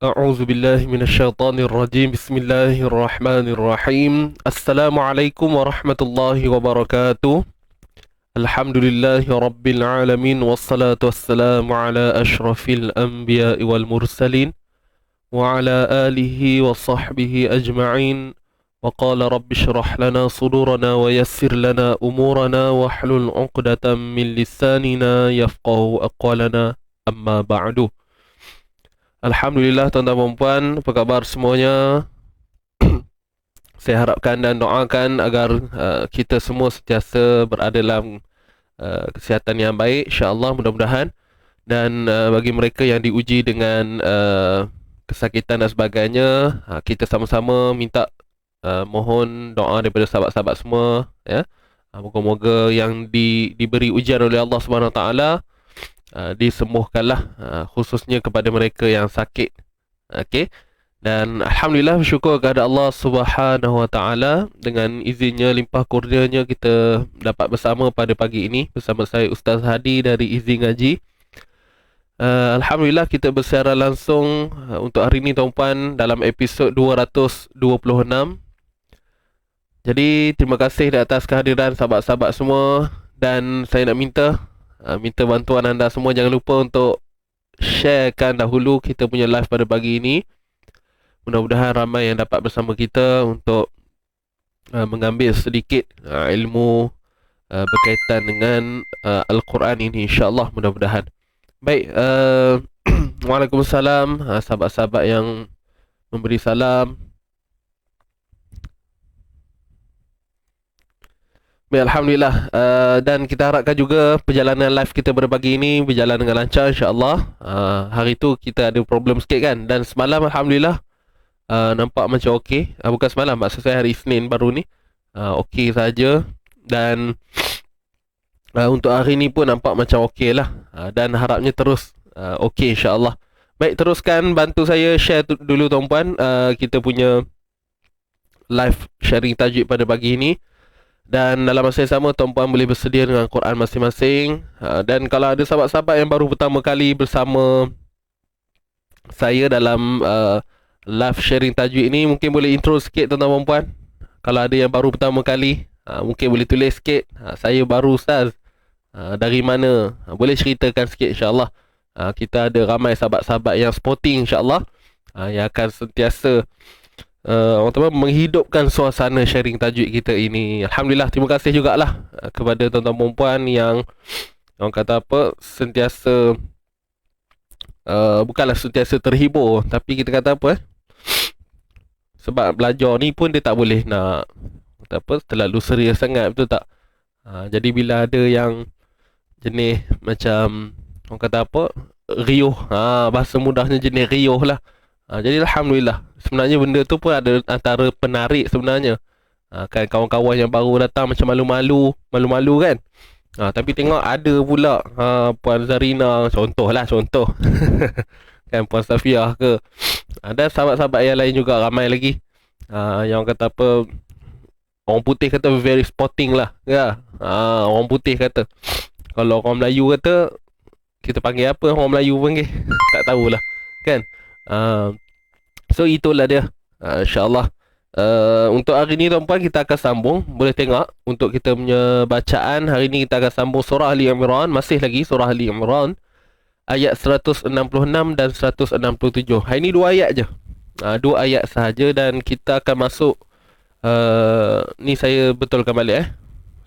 أعوذ بالله من الشيطان الرجيم بسم الله الرحمن الرحيم السلام عليكم ورحمة الله وبركاته الحمد لله رب العالمين والصلاة والسلام على أشرف الأنبياء والمرسلين وعلى آله وصحبه أجمعين وقال رب اشرح لنا صدورنا ويسر لنا أمورنا واحلل عقدة من لساننا يفقه أقوالنا أما بعد. Alhamdulillah tuan-tuan dan puan, apa khabar semuanya? Saya harapkan dan doakan agar kita semua sentiasa berada dalam kesihatan yang baik, insya-Allah, mudah-mudahan. Dan bagi mereka yang diuji dengan kesakitan dan sebagainya, kita sama-sama minta mohon doa daripada sahabat-sahabat semua, ya. Moga-moga yang diberi ujian oleh Allah Subhanahu Wa Taala disembuhkanlah, khususnya kepada mereka yang sakit. Okey. Dan alhamdulillah, bersyukur kepada Allah Subhanahu Wa Taala, dengan izinnya, limpah kurnianya, kita dapat bersama pada pagi ini bersama saya Ustaz Hadi dari Izzi Ngaji. Alhamdulillah, kita bersiaran langsung untuk hari ini tuan-puan dalam episod 226. Jadi terima kasih di atas kehadiran sahabat-sahabat semua, dan saya nak minta bantuan anda semua. Jangan lupa untuk sharekan dahulu kita punya live pada pagi ini. Mudah-mudahan ramai yang dapat bersama kita untuk mengambil sedikit ilmu berkaitan dengan Al-Quran ini, insya-Allah, mudah-mudahan. Baik, Waalaikumsalam sahabat-sahabat yang memberi salam. Baik, alhamdulillah. Dan kita harapkan juga perjalanan live kita pada pagi ini berjalan dengan lancar, insya-Allah. Hari tu kita ada problem sikit kan, dan semalam alhamdulillah nampak macam okey. Bukan semalam, maksud saya hari Isnin baru ni okey saja. Dan untuk hari ni pun nampak macam okey lah, dan harapnya terus okey, insya-Allah. Baik, teruskan bantu saya share dulu tuan-puan kita punya live sharing tajuk pada pagi ini. Dan dalam masa yang sama, tuan-puan boleh bersedia dengan Quran masing-masing. Dan kalau ada sahabat-sahabat yang baru pertama kali bersama saya dalam live sharing tajuk ini, mungkin boleh intro sikit tuan-tuan dan puan. Kalau ada yang baru pertama kali, mungkin boleh tulis sikit, saya baru Ustaz, dari mana, boleh ceritakan sikit, insya-Allah. Kita ada ramai sahabat-sahabat yang supporting, insya-Allah, yang akan sentiasa teman-teman menghidupkan suasana sharing tajuk kita ini. Alhamdulillah, terima kasih jugalah kepada tuan-tuan dan puan yang orang kata apa, sentiasa bukanlah sentiasa terhibur, tapi kita kata apa, sebab belajar ni pun dia tak boleh nak kata apa, terlalu serius sangat, betul tak? Jadi bila ada yang jenis macam orang kata apa, riuh, bahasa mudahnya jenis riuh lah. Jadi alhamdulillah, sebenarnya benda tu pun ada antara penarik sebenarnya. Kan kawan-kawan yang baru datang macam malu-malu kan. Tapi tengok ada pula Puan Zarina, contoh kan, Puan Safiah ke. Ada sahabat-sahabat yang lain juga, ramai lagi. Yang kata apa, orang putih kata very sporting lah, ya. Orang putih kata. Kalau orang Melayu kata, kita panggil apa orang Melayu panggil? Tak tahulah, kan. So itulah dia. InsyaAllah untuk hari ni tuan-puan, kita akan sambung. Boleh tengok untuk kita punya bacaan hari ni, kita akan sambung surah Ali Imran. Masih lagi surah Ali Imran, ayat 166 dan 167. Hari ni 2 ayat je, 2 ayat sahaja. Dan kita akan masuk ni saya betulkan balik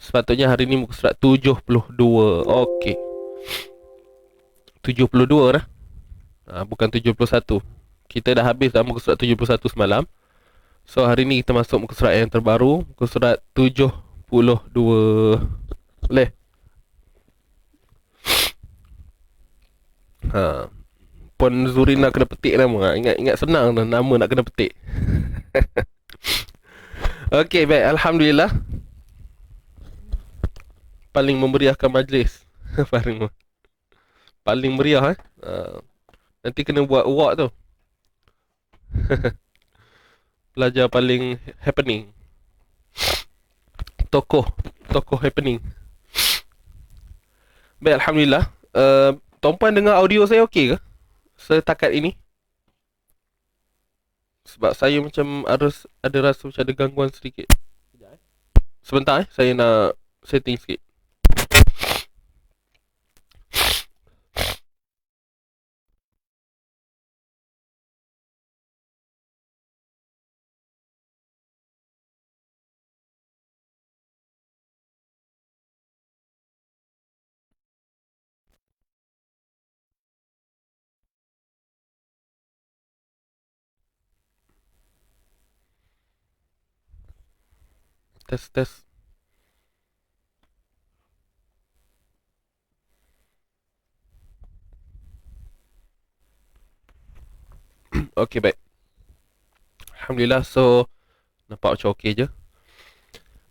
sepatutnya hari ni muka surat 72. Okey, 72 dah, bukan 71. Kita dah habis dalam muka surat 71 semalam. So hari ni kita masuk muka surat yang terbaru, muka surat 72. Boleh? Puan Zurina kena petik nama. Ingat senang dah nama nak kena petik. Okey, baik, alhamdulillah. Paling memeriahkan majlis. Paling meriah nanti kena buat award tu. Pelajar paling happening, tokoh happening. Baik, alhamdulillah. Tuan-puan dengar audio saya okey ke setakat ini? Sebab saya macam ada rasa macam ada gangguan sedikit. Sebentar saya nak setting sikit. Tes. Okay, baik. Alhamdulillah. So nampak macam okey je.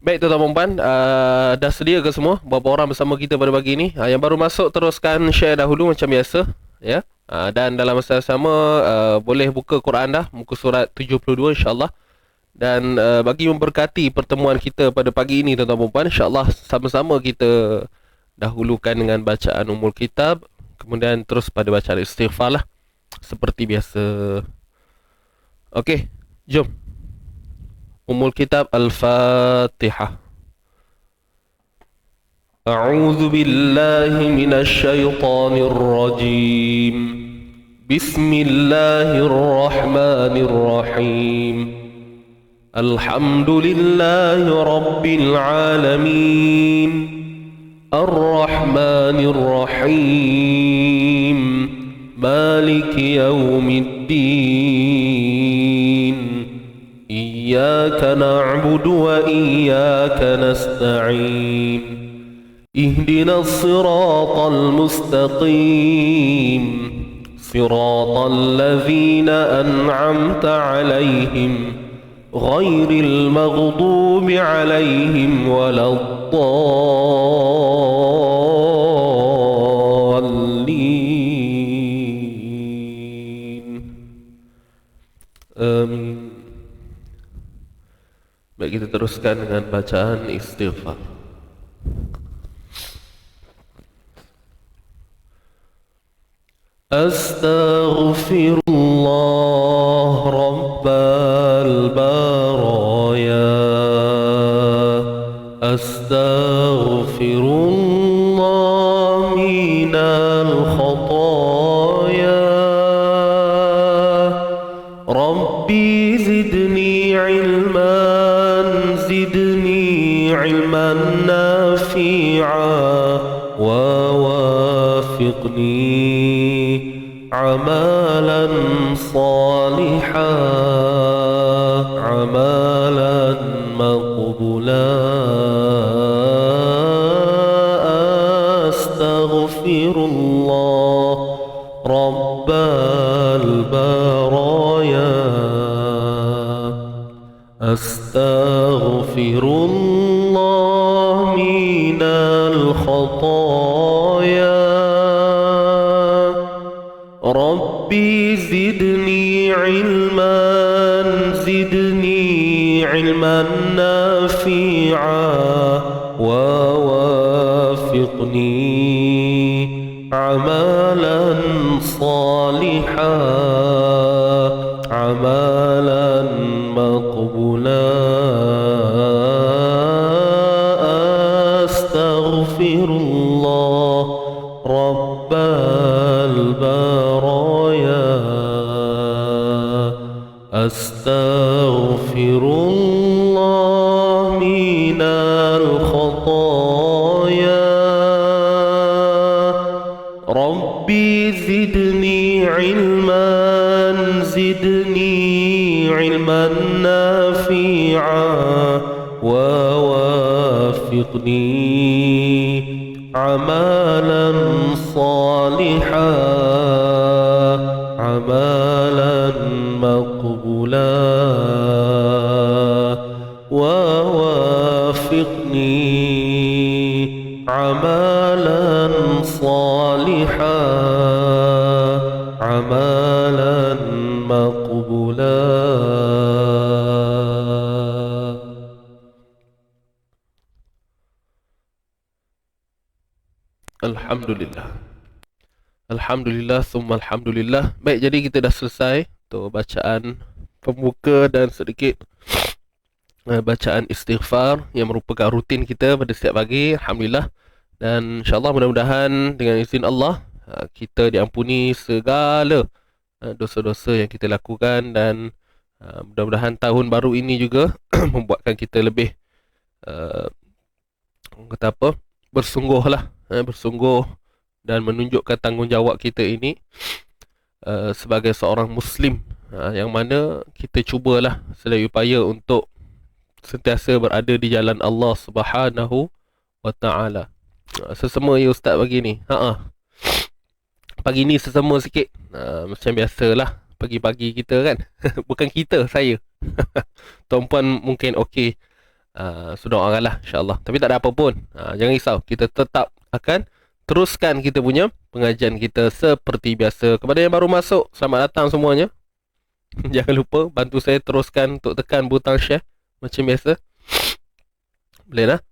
Baik tuan-tuan dan puan, dah sedia ke semua? Berapa orang bersama kita pada pagi ni? Yang baru masuk teruskan share dahulu macam biasa, ya. Dan dalam masa yang sama boleh buka Quran dah, muka surat 72 insya-Allah. Dan bagi memberkati pertemuan kita pada pagi ini tuan-tuan dan puan, insya-Allah sama-sama kita dahulukan dengan bacaan Ummul Kitab, kemudian terus pada bacaan istighfar lah seperti biasa. Okey, jom. Ummul Kitab Al-Fatihah. أعوذ بالله من الشيطان الرجيم بسم الله الرحمن الرحيم الحمد لله رب العالمين الرحمن الرحيم مالك يوم الدين إياك نعبد وإياك نستعين اهدنا الصراط المستقيم صراط الذين أنعمت عليهم غير المغضوب عليهم ولا الضالين آمين. Baik, kita teruskan dengan bacaan istighfar. أستغفر الله رب البرايا أستغفر الله من الخطايا ربي زدني علما نافعا ووافقني عملا صالحا عملا مقبولا أستغفر الله رب البرايا أستغفر الله من الخطايا ربي زدني علما نافعا ووافقني عملا صالحا عملا مقبولا أستغفر الله رب البرايا أستغفر الله من الخطايا ربي زدني علما نافعا ووافقني عملا صالحا عملا مقبولا ووافقني عملا صالحا عملا مقبولا. Alhamdulillah. Alhamdulillah, summa alhamdulillah. Baik, jadi kita dah selesai untuk bacaan pembuka dan sedikit bacaan istighfar yang merupakan rutin kita pada setiap pagi. Alhamdulillah. Dan insyaAllah mudah-mudahan dengan izin Allah kita diampuni segala dosa-dosa yang kita lakukan, dan mudah-mudahan tahun baru ini juga membuatkan kita lebih kata apa, bersungguh dan menunjukkan tanggungjawab kita ini sebagai seorang Muslim, yang mana kita cubalah sedaya upaya untuk sentiasa berada di jalan Allah Subhanahu wa Ta'ala. Sesama ya Ustaz pagi ni. Pagi ni sesama sikit. Macam biasalah pagi-pagi kita kan. Bukan kita, saya. Tuan-puan mungkin okey. Sudah orang lah insya-Allah. Tapi tak ada apa pun. Jangan risau. Kita tetap akan teruskan kita punya pengajian kita seperti biasa. Kepada yang baru masuk, selamat datang semuanya. Jangan lupa bantu saya teruskan untuk tekan butang share macam biasa. Boleh lah.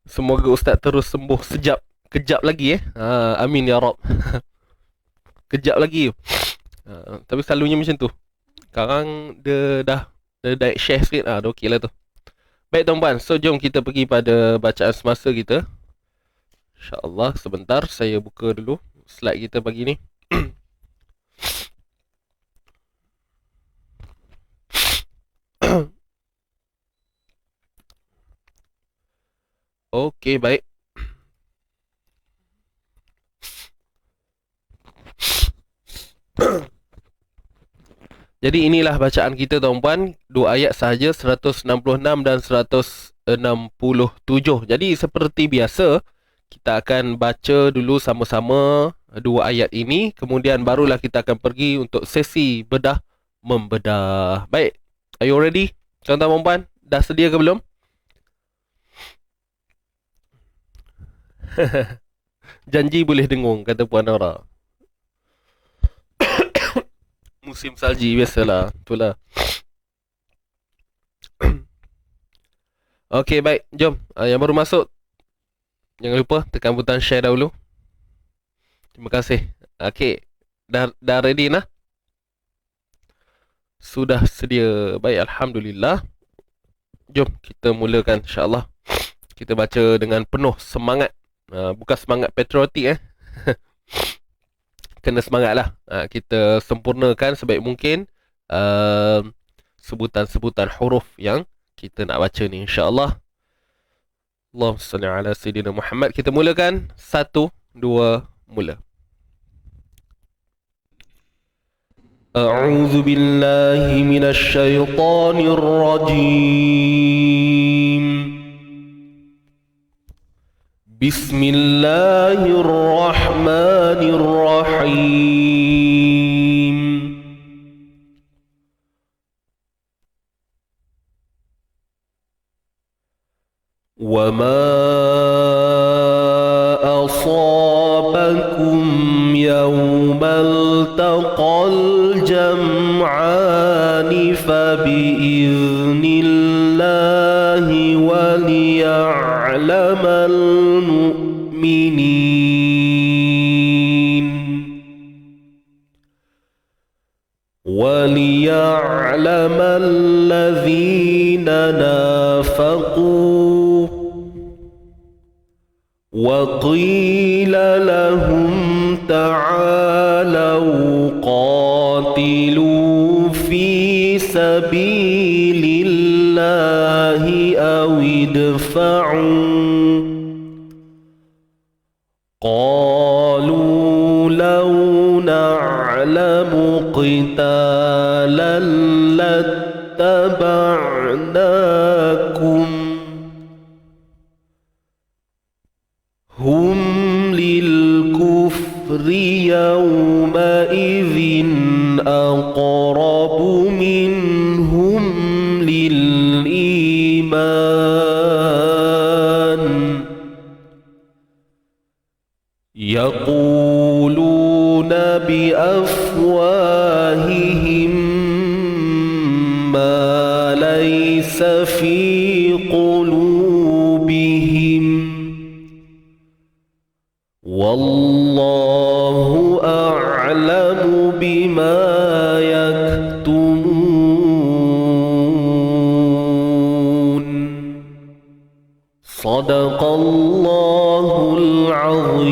Semoga Ustaz terus sembuh kejap lagi amin ya Rab. Kejap lagi. Tapi selalunya macam tu. Sekarang dia dah share sikit. Dah okey lah tu. Baik tuan-puan, so jom kita pergi pada bacaan semasa kita. InsyaAllah sebentar saya buka dulu slide kita pagi ni. Okey, baik. Jadi inilah bacaan kita tuan-puan, 2 ayat sahaja, 166 dan 167. Jadi seperti biasa, kita akan baca dulu sama-sama 2 ayat ini, kemudian barulah kita akan pergi untuk sesi bedah membedah. Baik, are you ready? Tuan-tuan puan, dah sedia ke belum? Janji boleh dengung, kata Puan Nara. Musim salji biasalah, itulah. Okey, baik, jom. Yang baru masuk, jangan lupa tekan butang share dahulu. Terima kasih. Okey, dah ready nah? Sudah sedia. Baik, alhamdulillah. Jom kita mulakan insya-Allah. Kita baca dengan penuh semangat. Bukan semangat patriotik Kena semangat lah. Kita sempurnakan sebaik mungkin sebutan-sebutan huruf yang kita nak baca ni insya-Allah. Allahumma salli ala sayyidina Muhammad. Kita mulakan 1 2 mula. A'udzu billahi minasy syaithanir rajim. Bismillahirrahmanirrahim. Wa ma asabakum yawmal taqal jam'ani fa bi'idhnillahi wa liya'lamal mu'minin wa liya'lamal ladzina nafaqu wa qila lahum ta'alau qatilu fi sabilillahi aw idfa'u qalu law na'lamu qitalan lattaba'nakum hum lil kufri yawma idzin aqrabu minhum lil iman yaquluna bi afwahihim ma laysa fi qulubihim wallahu a'lam Sadaqallahul azim.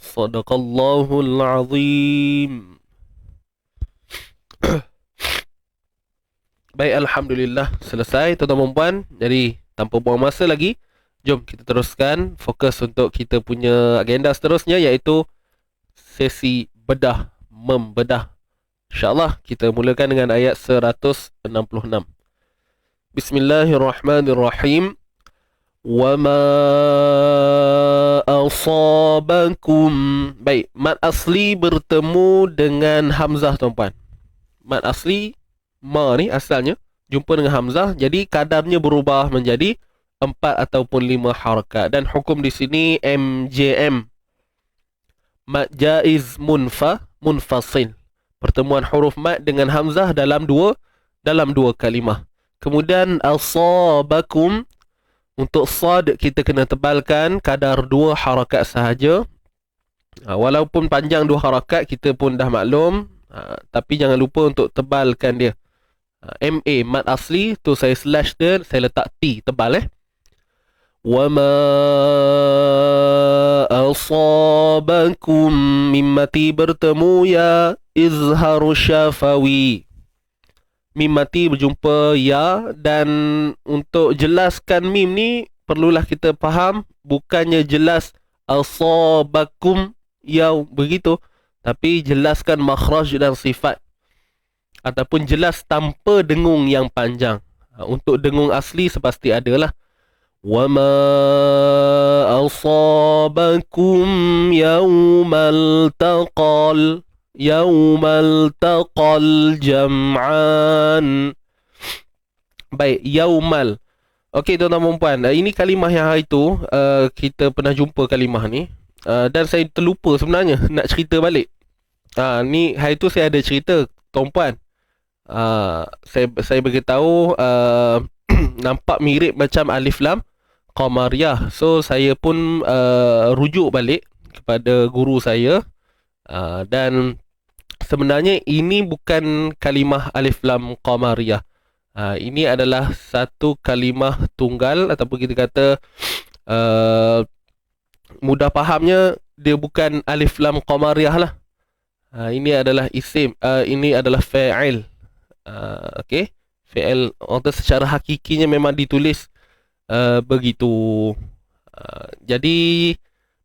Sadaqallahul azim. Baik, Alhamdulillah. Selesai tuan-tuan dan puan. Jadi tanpa buang masa lagi, jom kita teruskan fokus untuk kita punya agenda seterusnya, iaitu sesi bedah, membedah. InsyaAllah kita mulakan dengan ayat 166. Bismillahirrahmanirrahim. وَمَا أَصَابَكُمْ. Baik, mat asli bertemu dengan hamzah tuan-puan. Mat asli ma ni asalnya jumpa dengan hamzah, jadi kadarnya berubah menjadi 4 ataupun 5 harakat. Dan hukum di sini MJM, mat jaiz munfasil. Pertemuan huruf mat dengan hamzah dalam dua kalimah. Kemudian asabakum, untuk sad kita kena tebalkan kadar 2 harakat sahaja. Walaupun panjang 2 harakat kita pun dah maklum, tapi jangan lupa untuk tebalkan dia. MA mat asli tu saya slash dia, saya letak T tebal Wama asabakum, mimati bertemu ya izharu syafawi. Mim mati berjumpa ya, dan untuk jelaskan mim ni perlulah kita faham, bukannya jelas asabakum ya begitu, tapi jelaskan makhraj dan sifat, ataupun jelas tanpa dengung yang panjang. Untuk dengung asli sepasti adalah wama asabakum yaumal taqal, yaumal taqal jam'an. Baik, yaumal. Okey tuan-tuan dan puan, ini kalimah yang hari tu kita pernah jumpa kalimah ni, dan saya terlupa sebenarnya nak cerita balik. Ni hari tu saya ada cerita tuan-puan. Saya beritahu nampak mirip macam alif lam qamariyah. So saya pun rujuk balik kepada guru saya, dan sebenarnya ini bukan kalimah alif lam qamariyah. Ini adalah satu kalimah tunggal, ataupun kita kata mudah fahamnya dia bukan alif lam qamariyah lah. Ini adalah isim, ini adalah fa'il. Okey, fa'il atau secara hakikinya memang ditulis begitu. Jadi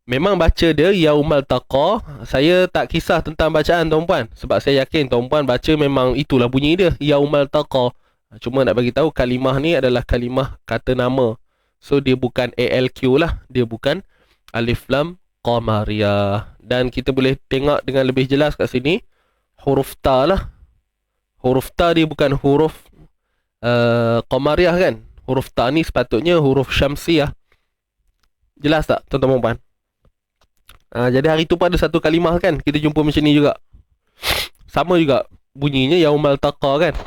memang baca dia yaumal taqa. Saya tak kisah tentang bacaan tuan-puan, sebab saya yakin tuan-puan baca memang itulah bunyi dia, yaumal taqa. Cuma nak bagi tahu kalimah ni adalah kalimah kata nama. So dia bukan ALQ lah, dia bukan alif lam qamariyah. Dan kita boleh tengok dengan lebih jelas kat sini, huruf ta lah. Huruf ta dia bukan huruf qamariyah kan. Huruf ta ni sepatutnya huruf syamsiyah. Jelas tak tuan-tuan dan puan? Jadi hari tu pun ada satu kalimah kan, kita jumpa macam ni juga, sama juga bunyinya yaumal taqa kan.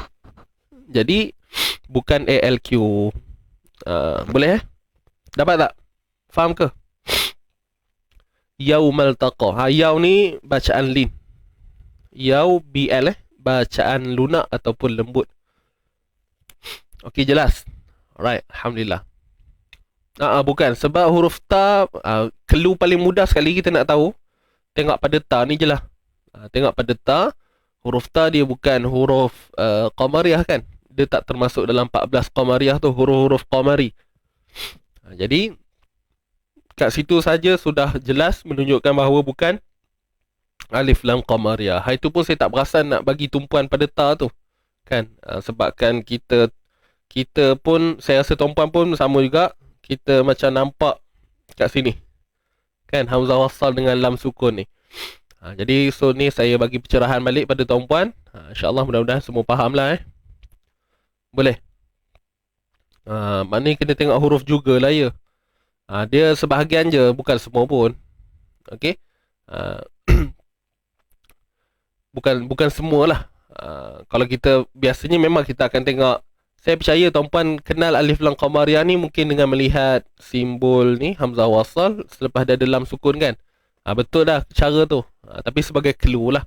Jadi bukan ALQ. Boleh dapat tak? Faham ke? Yaumal taqa. Yau ni bacaan lin. Yau BL bacaan lunak ataupun lembut. Okey, jelas. Alright, alhamdulillah. Bukan, sebab huruf ta, clue paling mudah sekali kita nak tahu, tengok pada ta ni je lah. Tengok pada ta, huruf ta dia bukan huruf qamariyah kan. Dia tak termasuk dalam 14 qamariyah tu, huruf-huruf qamari. Jadi kat situ saja sudah jelas menunjukkan bahawa bukan alif lam qamariyah. Hari tu pun saya tak perasan nak bagi tumpuan pada ta tu kan. Sebabkan kita pun, saya rasa tuan-puan pun sama juga, kita macam nampak kat sini kan, hamzah wasal dengan lam sukun ni. Jadi so ni saya bagi pencerahan balik pada tuan-puan. InsyaAllah mudah-mudahan semua faham lah Boleh. Maknanya kena tengok huruf jugalah ya. Dia sebahagian je, bukan semua pun. Okey. Bukan semualah. Kalau kita biasanya memang kita akan tengok. Saya percaya tuan-puan kenal alif lam qamariyah ni mungkin dengan melihat simbol ni, hamzah wasal selepas dia ada lam sukun kan. Betul dah cara tu. Tapi sebagai clue lah.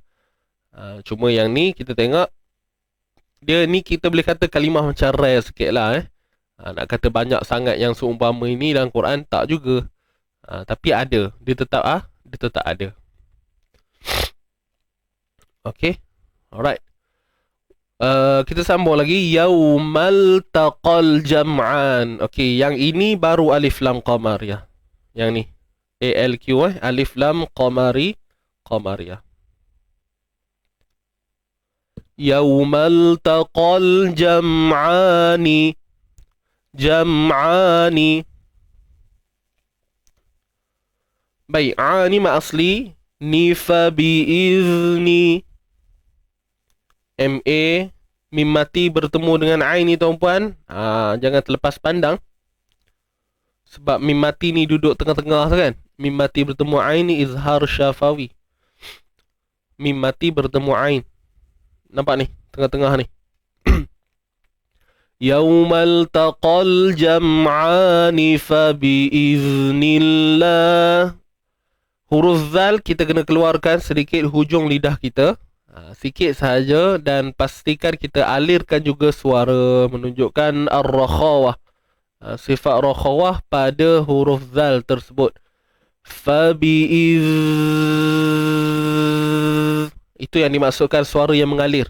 Cuma yang ni kita tengok Dia ni kita boleh kata kalimah macam rare sikit lah nak kata banyak sangat yang seumpama ini dalam Quran, tak juga. Tapi ada. Dia tetap ada. Okay. Alright. Kita sambung lagi. Yaumal taqal jam'an. Okay, yang ini baru alif lam qamariyah. Yang ni ALQ alif lam qamariyah. Yaumal taqal jam'ani. Baik, ani mak asli ni fa bi izni. MA mim mati bertemu dengan ain ni tuan-puan. Jangan terlepas pandang. Sebab mim mati ni duduk tengah-tengah kan. Mim mati bertemu ain ni izhar syafawi. Mim mati bertemu ain. Nampak ni, tengah-tengah ni. Yaumal taqal jam'ani fa bi iznillah. Huruf zal kita kena keluarkan sedikit hujung lidah kita. Sikit sahaja, dan pastikan kita alirkan juga suara, menunjukkan ar-rakhawah, sifat rakhawah pada huruf zal tersebut. Fabi'iz, itu yang dimaksudkan suara yang mengalir.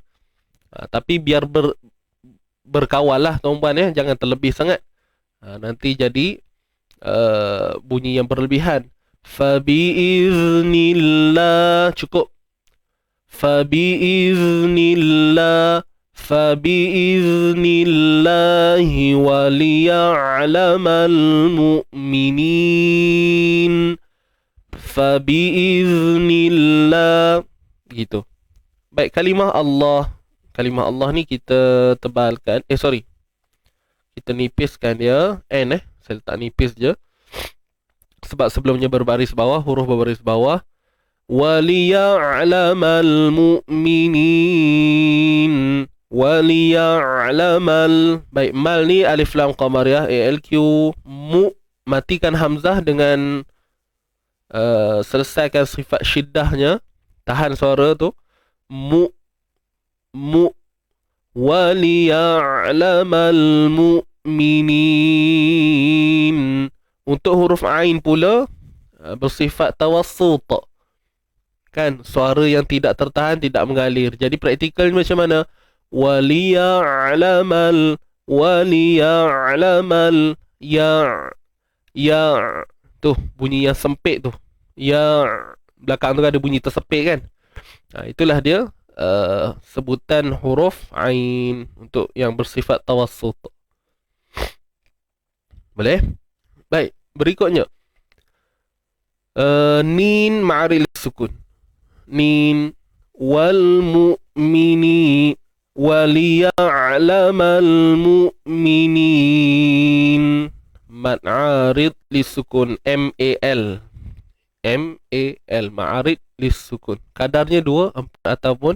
Tapi biar berkawal lah tuan-puan jangan terlebih sangat. Nanti jadi bunyi yang berlebihan. Fabi'iznillah, cukup. Fabi'iznillahi waliya'lamal mu'minin. Fabi'iznillah. Gitu. Baik, kalimah Allah. Kalimah Allah ni kita tebalkan. Kita nipiskan dia. Saya letak nipis je. Sebab sebelumnya berbaris bawah, huruf berbaris bawah. Waliya'lamal mu'minin. Waliya'lamal. Baik, mal ni alif lam qamariyah ALQ. Matikan hamzah dengan selesaikan sifat syiddahnya. Tahan suara tu. Waliya'lamal mu'minin. Untuk huruf ain pula bersifat tawassut. Kan, suara yang tidak tertahan, tidak mengalir. Jadi praktikal macam mana? Waliya'lamal ya tu bunyi yang sempit tu. Ya, belakang tu ada bunyi tersepit kan. Itulah dia sebutan huruf ain untuk yang bersifat tawassut. Boleh? Baik, berikutnya nin ma'ril sukun. Nin wal mu'mini waliya'lamal mu'minin. Mad arid lisukun MAL. Ma'arid lisukun. Kadarnya 2, 4 ataupun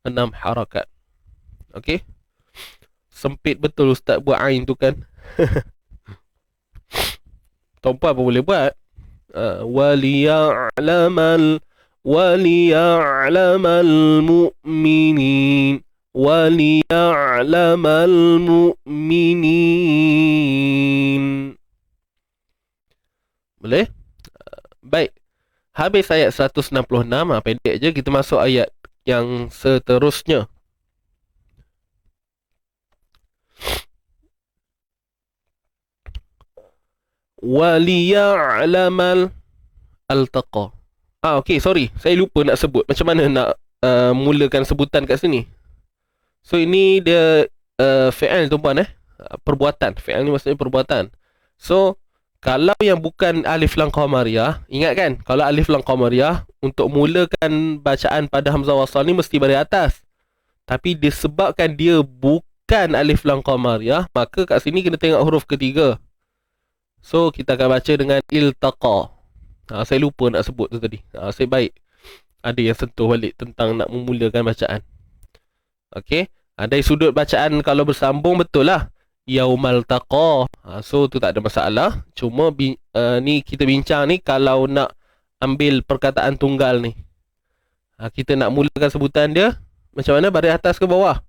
6 harakat. Okey. Sempit betul ustaz buat ain tu kan. Tuan-puan apa boleh buat? Waliya'lamal mu'minin. Waliya'lamal mu'minin. Boleh? Baik. Habis ayat 166. Pendek je. Kita masuk ayat yang seterusnya. Waliya'lamal altaqa. Okey, sorry. Saya lupa nak sebut. Macam mana nak mulakan sebutan kat sini. So, ini dia fi'al tuan-puan perbuatan. Fi'al ni maksudnya perbuatan. So, kalau yang bukan alif lam qamariyah, ingat kan? Kalau alif lam qamariyah, untuk mulakan bacaan pada hamzah wasal ni mesti baris atas. Tapi disebabkan dia bukan alif lam qamariyah, maka kat sini kena tengok huruf ketiga. So, kita akan baca dengan iltaqa. Saya lupa nak sebut tu tadi. Saya baik ada yang sentuh balik tentang nak memulakan bacaan. Okey. Dari sudut bacaan kalau bersambung betul lah. Yaumal taqa. So, tu tak ada masalah. Cuma ni kita bincang ni kalau nak ambil perkataan tunggal ni. Kita nak mulakan sebutan dia macam mana? Baris atas ke bawah?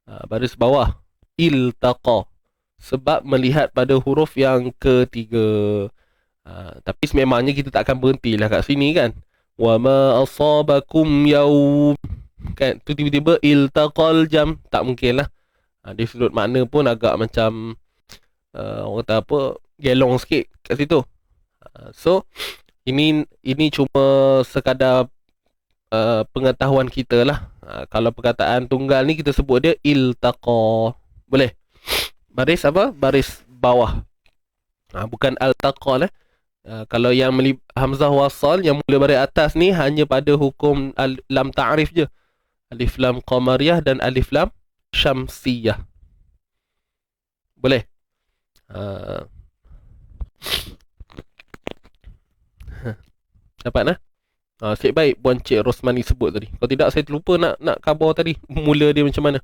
Baris bawah iltaqa, sebab melihat pada huruf yang ketiga. Tapi sememangnya kita tak akan berhentilah kat sini kan. Wa ma asabakum yaum, kan tu tiba-tiba iltaqal jam, tak mungkin lah. Dari sudut makna pun agak macam orang kata apa, gelong sikit kat situ. So ini cuma sekadar pengetahuan kita lah. Kalau perkataan tunggal ni kita sebut dia iltaqa. Boleh? Baris apa? Baris bawah. Bukan altaqa lah. Kalau yang hamzah wasal yang mula baris atas ni hanya pada hukum lam ta'rif je. Alif lam qamariyah dan alif lam syamsiyah. Boleh? Dapat nah? Sikit baik Puan Cik Rosmani sebut tadi. Kalau tidak saya terlupa nak khabar tadi. Mula dia macam mana.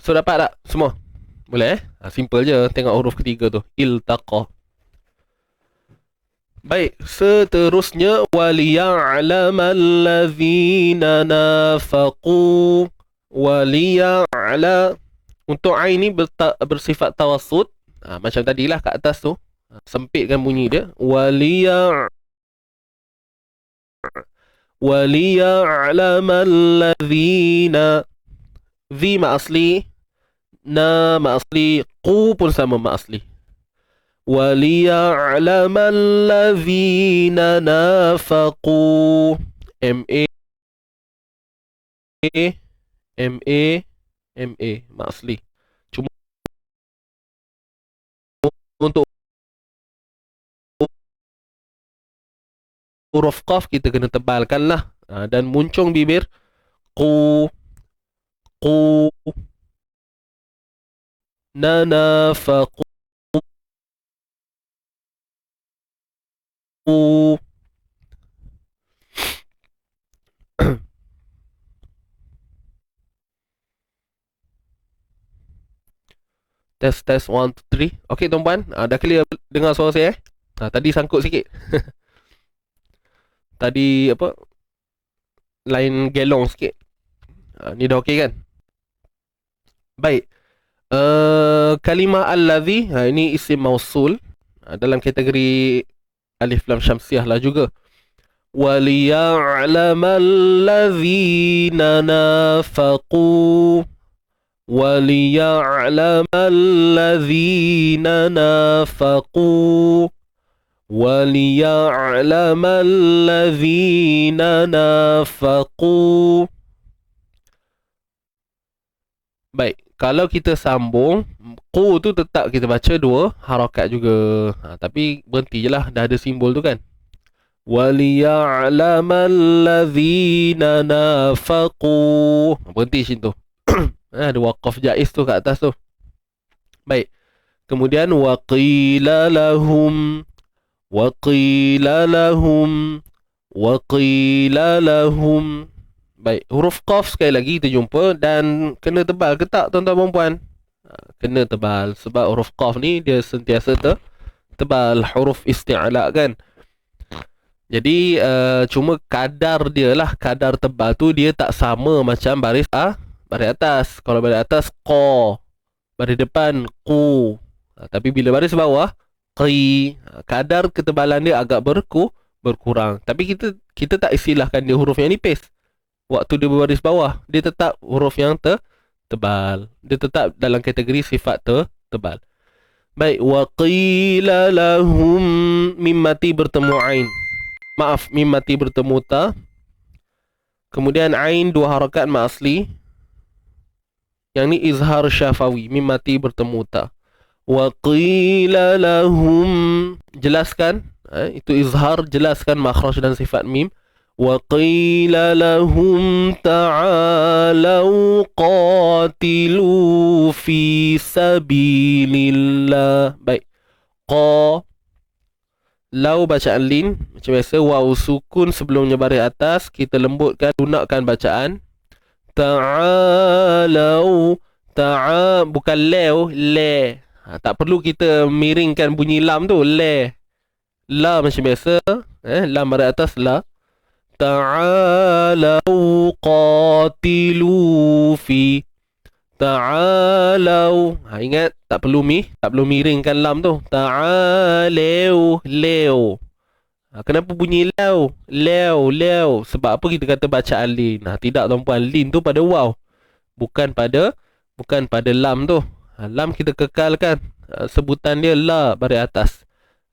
So dapat tak semua? Boleh simple je. Tengok huruf ketiga tu. Iltaqa. Baik, seterusnya waliya'lamal ladzina nafaqu. Waliya'la, untuk ain ni bersifat tawassut. Macam tadilah kat atas tu. Sempitkan bunyi dia. Waliya'lamal ladzina. Zi ma asli, na ma asli, qu pun sama ma asli. وَلِيَعْلَمَ الَّذِينَ نَافَقُوا M-A M-A mak asli. Cuma untuk huruf qaf kita kena tebalkan lah. Dan muncung bibir qu nanafaqu. Test 1 2 3. Okey tuan-puan, dah clear dengar suara saya tadi sangkut sikit. Tadi apa, line gelong sikit. Ni dah okey kan? Baik. Kalimah allazi, ini isim mausul, dalam kategori alif lam syamsiah lah juga. Waliya'lamal ladzina nafaqu. Waliya'lamal ladzina nafaqu. Waliya'lamal ladzina nafaqu. Baik, kalau kita sambung, qu tu tetap kita baca dua harakat juga. Tapi berhenti je lah, dah ada simbol tu kan. Waliya'lamal ladzina nafaqu. Berhenti macam tu. Ada waqaf jaiz tu kat atas tu. Baik. Kemudian waqila lahum. Waqila lahum. Waqila lahum. Baik, huruf qaf sekali lagi kita jumpa. Dan kena tebal ke tak tuan-tuan dan puan? Kena tebal. Sebab huruf qaf ni dia sentiasa tebal. Huruf isti'la kan. Jadi cuma kadar dia lah. Kadar tebal tu dia tak sama macam baris baris atas. Kalau baris atas qa, baris depan qu. Tapi bila baris bawah qi, kadar ketebalan dia agak berkurang. Tapi kita tak istilahkan dia huruf yang nipis. Waktu dia berbaris bawah, dia tetap huruf yang tebal. Dia tetap dalam kategori sifat tebal. Baik, waqila lahum, mim mati bertemu ain. Maaf, mim mati bertemu ta. Kemudian ain dua harakat ma asli. Yang ni izhar syafawi, mim mati bertemu ta. Waqila lahum, jelaskan, itu izhar, jelaskan makhraj dan sifat mim. وَقِيلَ لَهُمْ تَعَالَوْا قَاتِلُوا فِي سَبِيلِ اللَّهِ. Baik. Qa, lau bacaan lin macam biasa, waw sukun sebelumnya baris atas, kita lembutkan, lunakkan bacaan. Ta'alau, bukan lew, le. Tak perlu kita miringkan bunyi lam tu, le. La macam biasa, lam baris atas, la. Ta'alau qatilu fi. Ta'alau. Ingat, tak perlu miringkan lam tu. Ta'alau, leo. Kenapa bunyi lau? Leo. Sebab apa kita kata bacaan lin? Tidak tuan-puan, lin tu pada waw. Bukan pada lam tu. Lam kita kekalkan. Sebutan dia la baris atas.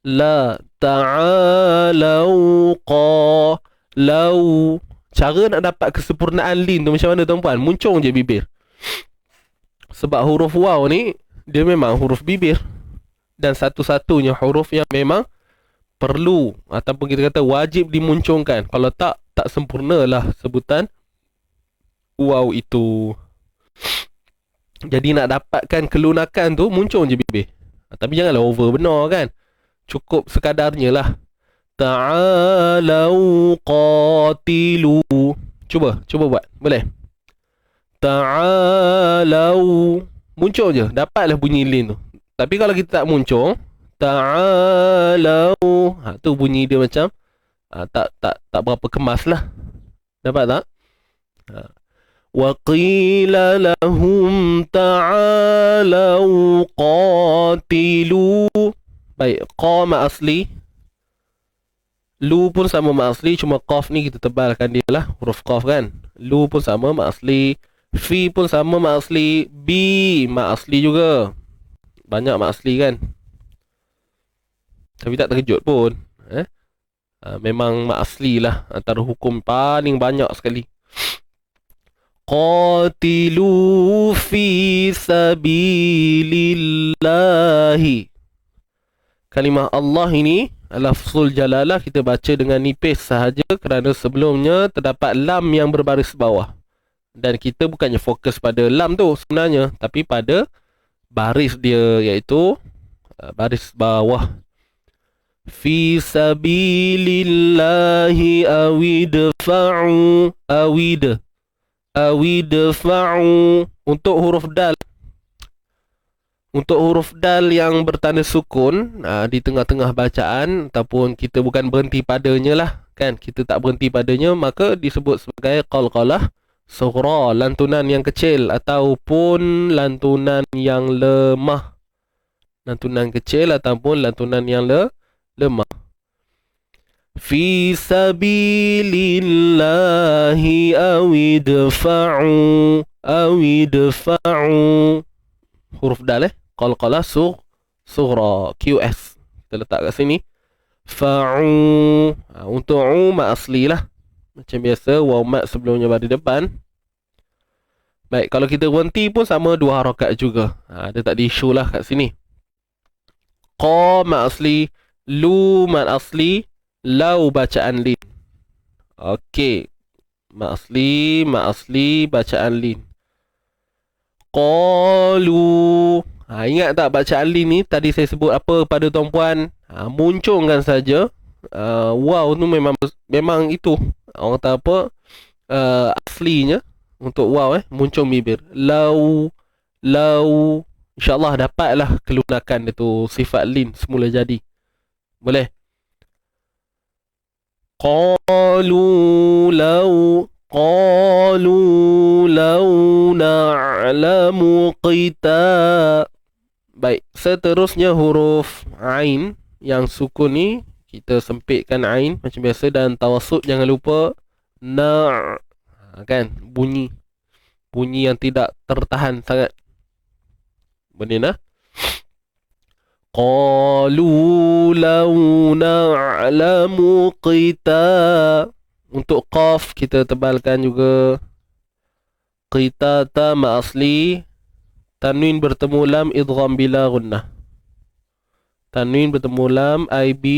La ta'alau qa lau. Cara nak dapat kesempurnaan lin tu macam mana tuan-puan? Muncung je bibir. Sebab huruf waw ni dia memang huruf bibir. Dan satu-satunya huruf yang memang perlu ataupun kita kata wajib dimuncungkan. Kalau tak sempurnalah sebutan waw itu. Jadi nak dapatkan kelunakan tu, muncung je bibir. Tapi janganlah over benar kan. Cukup sekadarnya lah. Ta'alau qatilu. Cuba buat. Boleh? Ta'alau. Muncul je. Dapatlah bunyi lin tu. Tapi kalau kita tak muncul, ta'alau, tu bunyi dia macam tak berapa kemas lah. Dapat tak? Wa qila lahum ta'alau qatilu. Baik, qa mak asli. Lu pun sama mak asli, cuma qaf ni kita tebalkan dia lah, huruf qaf kan. Lu pun sama mak asli. Fi pun sama mak asli. Bi mak asli juga. Banyak mak asli kan. Tapi tak terkejut pun. Memang mak asli lah. Antara hukum paling banyak sekali. Qatilu fi sabilillahi. Kalimah Allah ini, lafzul jalalah, kita baca dengan nipis sahaja kerana sebelumnya terdapat lam yang berbaris bawah. Dan kita bukannya fokus pada lam tu sebenarnya, tapi pada baris dia, iaitu baris bawah. Fi sabilillahi awidfa'u. Awidfa'u. Untuk huruf dal yang bertanda sukun di tengah-tengah bacaan, ataupun kita bukan berhenti padanya lah kan, kita tak berhenti padanya, maka disebut sebagai qalqalah sughra, lantunan yang kecil ataupun lantunan yang lemah. Lantunan kecil ataupun lantunan yang lemah. Fi sabilillahi awidfa'u. Huruf dal qalqalah sughra, QS kita letak kat sini. Fa'u. Untuk mak asli lah, macam biasa waw mat sebelumnya baris depan. Baik, kalau kita berhenti pun sama, dua harakat juga. Dia tak di-issue lah kat sini. Qa mat asli, lu mat asli, lau bacaan lin. Okey, mat asli bacaan lin. Qalu. Ingat tak bacaan lin ni tadi saya sebut apa pada tuan-puan? Muncungkan saja. Wow tu memang itu. Orang kata apa? Aslinya untuk wow muncung bibir. Lau. InsyaAllah dapatlah kelunakan itu sifat lin semula jadi. Boleh? Qalu law na'lamu qita. Baik, seterusnya huruf ain yang sukun ni kita sempitkan ain macam biasa, dan tawassut jangan lupa kan, bunyi yang tidak tertahan sangat. Benar. Qalu law na'lamu qita. Untuk qaf kita tebalkan juga. Qitata ma asli. Tanwin bertemu lam idgham bila gunnah. Tanwin bertemu lam IBL.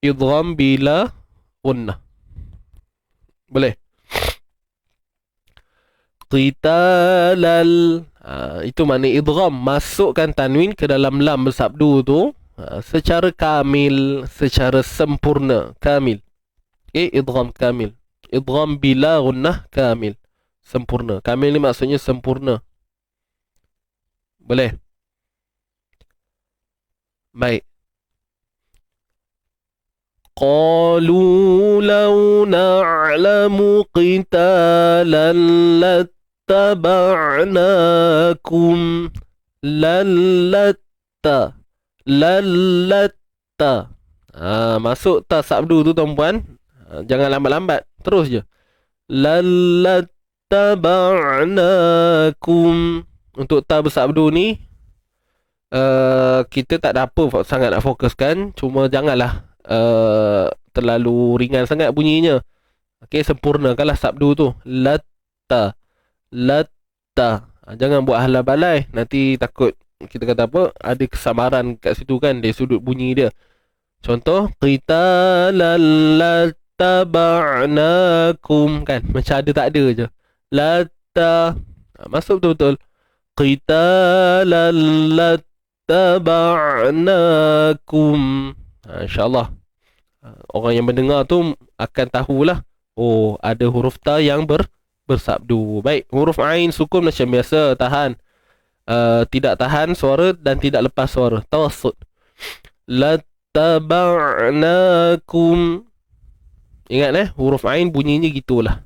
Idgham bila gunnah. Boleh? Qitalal. Itu makna idgham, masukkan tanwin ke dalam lam bersabdu tu secara kamil, secara sempurna, kamil. Idgham kamil. Idgham bila gunnah kamil, sempurna. Kamil ni maksudnya sempurna. Boleh? Baik. qalu law na'lamu qitalan lattaba'nakum. Lalatta. Lalatta. Masuk ta sabdu tu tuan-puan. Jangan lambat-lambat. Terus je. Lalattaba'nakum. Untuk ta bersabdu ni kita tak ada apa sangat nak fokuskan. Cuma janganlah terlalu ringan sangat bunyinya. Okey, sempurnakanlah sabdu tu. Latta. Latta. Jangan buat halah balai. Nanti takut kita kata apa, ada kesamaran kat situ kan, dari sudut bunyi dia. Contoh, qitalan lattaba'nakum kan, macam ada tak ada je. Latta. Masuk betul-betul. Qitalan lattaba'nakum. InsyaAllah orang yang mendengar tu akan tahulah, oh ada huruf ta yang bersabdu. Baik, huruf ain sukun macam biasa, tahan. Tidak tahan suara dan tidak lepas suara. Tawassut. Lattaba'nakum. Ingat huruf ain bunyinya gitulah.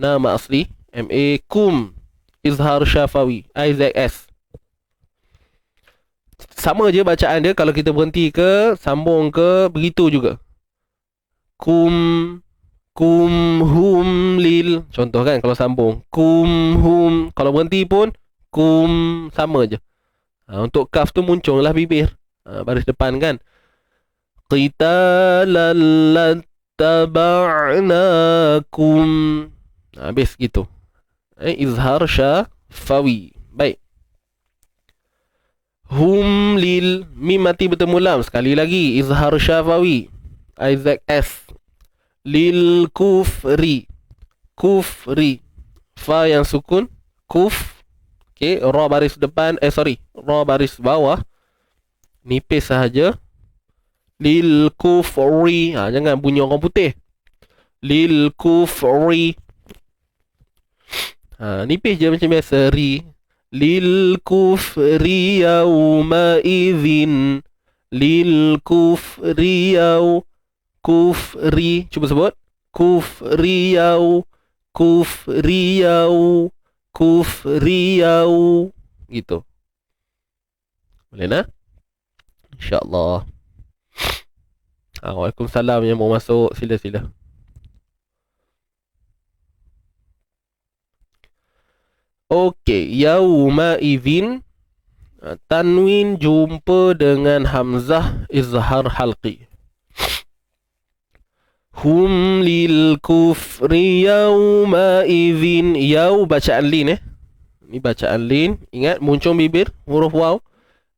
Nama asli M-A-Kum. Izhar syafawi IZS. Sama je bacaan dia. Kalau kita berhenti ke, sambung ke, begitu juga. Kum hum lil. Contoh kan, kalau sambung kum hum. Kalau berhenti pun kum, sama je. Untuk kaf tu muncullah bibir, baris depan kan. Qitalan lattaba'nakum. Habis gitu. Izhar syafawi. Baik. Hum lil. Mim mati bertemu lam. Sekali lagi, izhar syafawi IZS. Lil kufri. Kufri. Fa yang sukun. Kuf. Okay, ra baris depan, ra baris bawah, nipis sahaja. Lil kufri. Jangan bunyi orang putih. Lil kufri. Nipis je macam biasa. Ri. Lil kufri yawma idhin. Lil kufri yaw. Kufri. Cuba sebut. Kufri yaw. Kufri yaw. Kufriyau. Gitu. Boleh nak? InsyaAllah. Waalaikumsalam yang mau masuk. Sila-sila. Okey. Yauma idhin. Tanwin jumpa dengan hamzah izhar halqi. Hum lil kufri yawma idhin. Yaw bacaan lin Ini bacaan lin. Ingat muncul bibir huruf waw.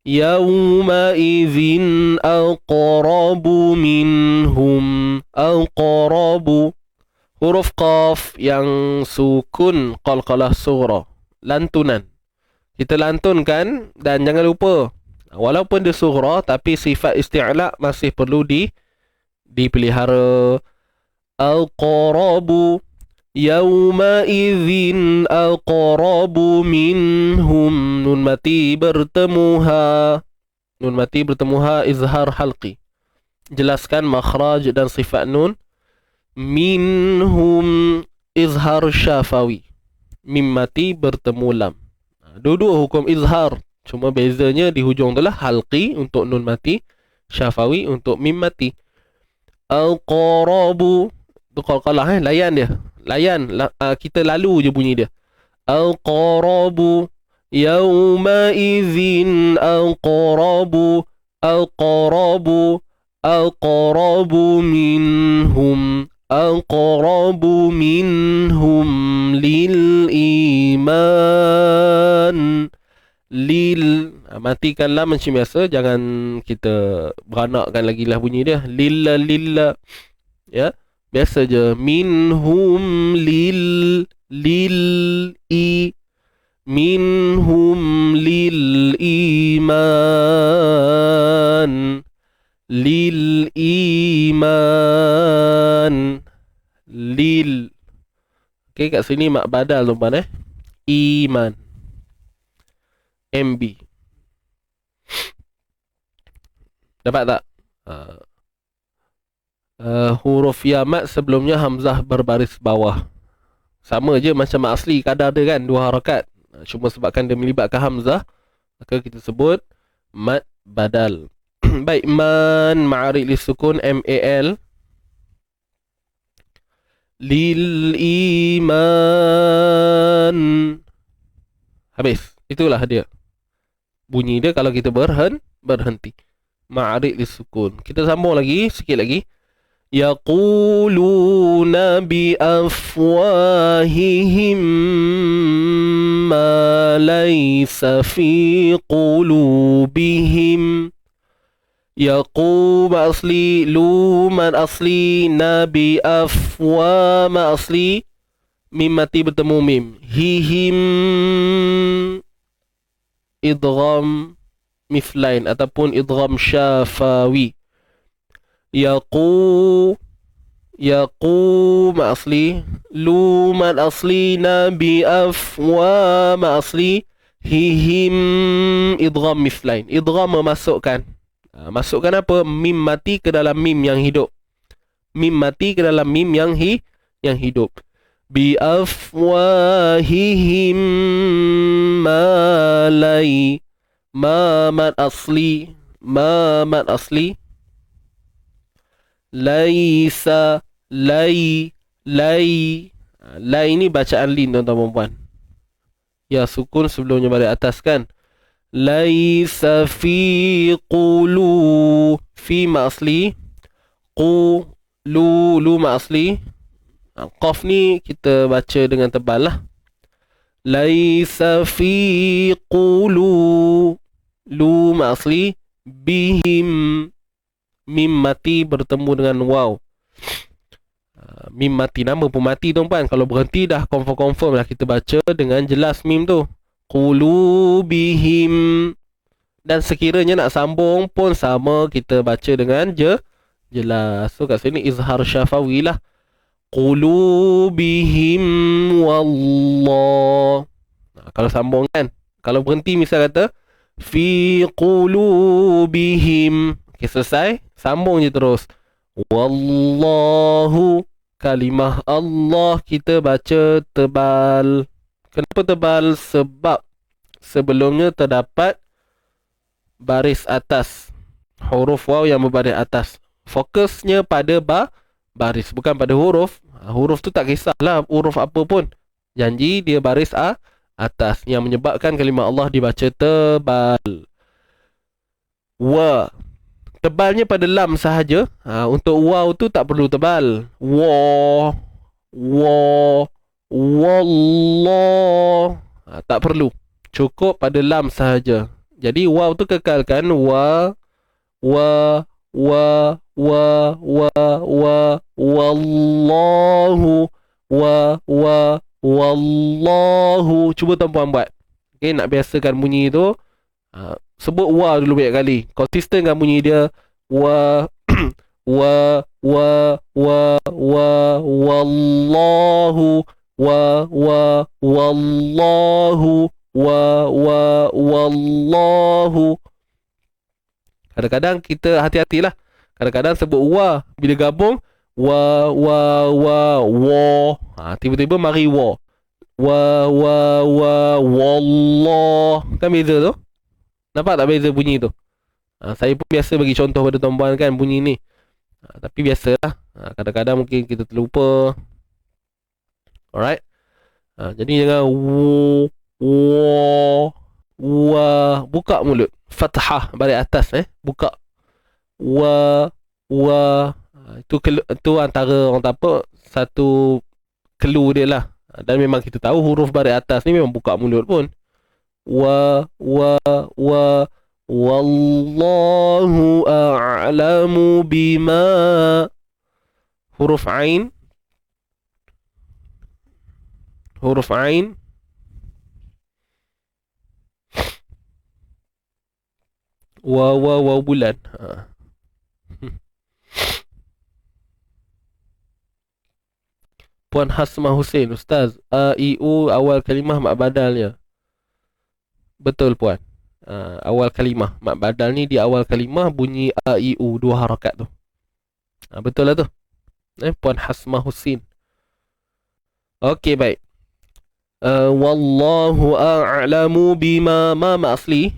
Yawma idhin aqrabu minhum. Aqrabu. Huruf qaf yang sukun qalqalah sughra. Lantunan. Kita lantunkan dan jangan lupa, walaupun dia sughra tapi sifat isti'la masih perlu dipelihara. Aqrabu. Yawma idhin aqrabu minhum. Nun mati bertemu ha. Nun mati bertemu ha izhar halqi. Jelaskan makhraj dan sifat nun. Minhum izhar syafawi. Mim mati bertemu lam. Dua-dua hukum izhar. Cuma bezanya di hujung itulah halqi untuk nun mati, syafawi untuk mim mati. Aqrabu. Tu qalqalah layan dia. Layan. Kita lalu je bunyi dia. Aqrabu. Yawma idhin aqrabu. Aqrabu. Aqrabu minhum. Aqrabu minhum lil iman. Lil. Matikan lam macam biasa. Jangan kita beranakkan lagi lah bunyi dia. Lilla lilla. Ya. Biasa je. Minhum lil. Lil i. Minhum lil iman. Lil iman. Lil. Okay, kat sini mak badal tuan-tuan Iman. MB. Dapat tak? huruf ya mat sebelumnya hamzah berbaris bawah. Sama je macam mat asli, kadar dia kan 2 harakat. Cuma sebabkan dia melibatkan hamzah, maka kita sebut mat badal. Baik, man ma'arid li sukun MAL. Lil iman. Habis. Itulah dia. Bunyi dia kalau kita berhenti. Ma'arid li sukun. Kita sambung lagi, sikit lagi. Yaquluna bi afwahihim ma laysa fi qulubihim. Yaqub asli, luman asli, nabi afwa ma asli, mim mati bertemu mim. Hihim idgham miflain ataupun idgham syafawi. Yaqu ma asli, luman asli, nabi afwa ma asli, hihim idgham miflain. Idgham memasukkan. Masukkan apa? Mim mati ke dalam mim yang hidup. Mim mati ke dalam mim yang hidup. Bi afwahihim malai. Mamat asli. Mamat asli. Laisa. Lai. Lai ni bacaan lin tuan-tuan dan puan. Ya, sukun sebelumnya balik atas kan. Laisa fi qulu, fi ma asli, qu, lu ma asli. Qaf ni kita baca dengan tebal lah. Laisa fi qulu, lu ma asli, bihim, mim mati bertemu dengan waw. Mim mati, nama pun mati tuan-puan. Kalau berhenti dah confirm lah kita baca dengan jelas mim tu. Qulubihim. Dan sekiranya nak sambung pun sama, kita baca dengan jelas. So kat sini izhar syafawi lah. Qulubihim wallah. Kalau sambung kan. Kalau berhenti misal kata fi qulubihim. Okay, selesai. Sambung je terus. Wallahu. Kalimah Allah kita baca tebal. Kenapa tebal? Sebab sebelumnya terdapat baris atas. Huruf waw yang berbaris atas. Fokusnya pada baris, bukan pada huruf. Huruf tu tak kisahlah huruf apa pun. Janji dia baris atas. Yang menyebabkan kalimah Allah dibaca tebal. Wa. Tebalnya pada lam sahaja. Untuk waw tu tak perlu tebal. Wa. Wallah. Tak perlu. Cukup pada lam sahaja. Jadi waw tu kekalkan wallahu wallahu. Cuba tuan-puan buat. Okay, nak biasakan bunyi tu. Sebut wa dulu banyak kali. Konsisten kan bunyi dia. Wallahu wallahu wallahu. Kadang-kadang kita hati-hatilah. Kadang-kadang sebut wa, bila gabung wa tiba-tiba mari wa wallah. Kan beza tu? Nampak tak beza bunyi tu? Saya pun biasa bagi contoh pada tuan-puan kan bunyi ni. Tapi biasalah. Kadang-kadang mungkin kita terlupa. Alright. Jadi jangan buka mulut. Fathah balik atas buka. Itu antara orang tak apa, satu clue dia lah. Dan memang kita tahu huruf balik atas ni memang buka mulut pun. Wallahu a'lamu bima. Huruf ain. Huruf ain. Waw bulan. Puan Hasmah Hussein, Ustaz, a, i, u awal kalimah mak badalnya. Betul puan. Awal kalimah mak badal ni di awal kalimah bunyi a, i, u 2 harakat tu. Betul lah tu. Puan Hasmah Husin. Okey, baik. Wallahu a'lamu bima ma asli.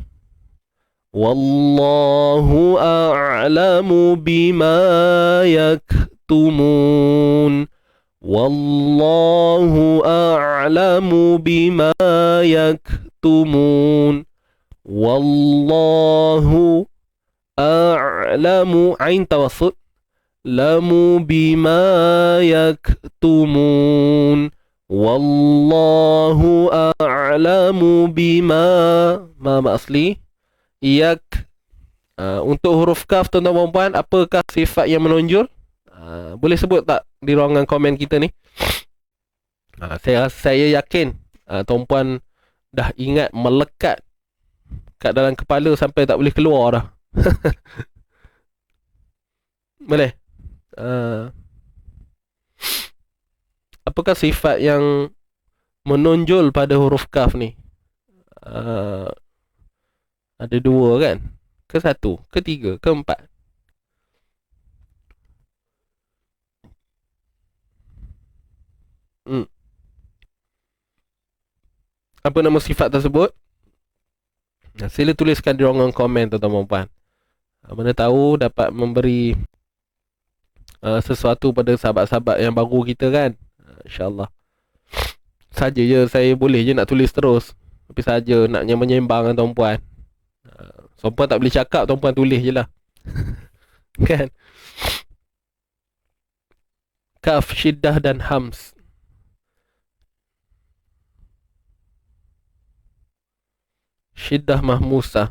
Wallahu a'lamu bima yaktumun. Wallahu a'lamu bima yaktumun. Wallahu a'lamu ain tawassut lamu bima yaktumun. Wallahu a'lamu bima ma asli yak. Untuk huruf kaf, tuan-tuan dan puan, apakah sifat yang menonjol? Boleh sebut tak di ruangan komen kita ni? Saya yakin tuan-puan dah ingat melekat kat dalam kepala sampai tak boleh keluar dah. Boleh? Apakah sifat yang menonjol pada huruf kaf ni? Ada dua kan? Ke satu? Ke tiga? Ke empat? Apa nama sifat tersebut? Sila tuliskan di ruangan komen, tuan-tuan dan puan. Mana tahu dapat memberi sesuatu pada sahabat-sahabat yang baru kita kan. InsyaAllah. Saja je saya boleh je nak tulis terus. Tapi saja naknya menyembang dengan tuan-puan. Tuan-puan tak boleh cakap, tuan-puan tulis je lah. Kan? Kaf, syiddah dan hams. Syiddah mahmusah.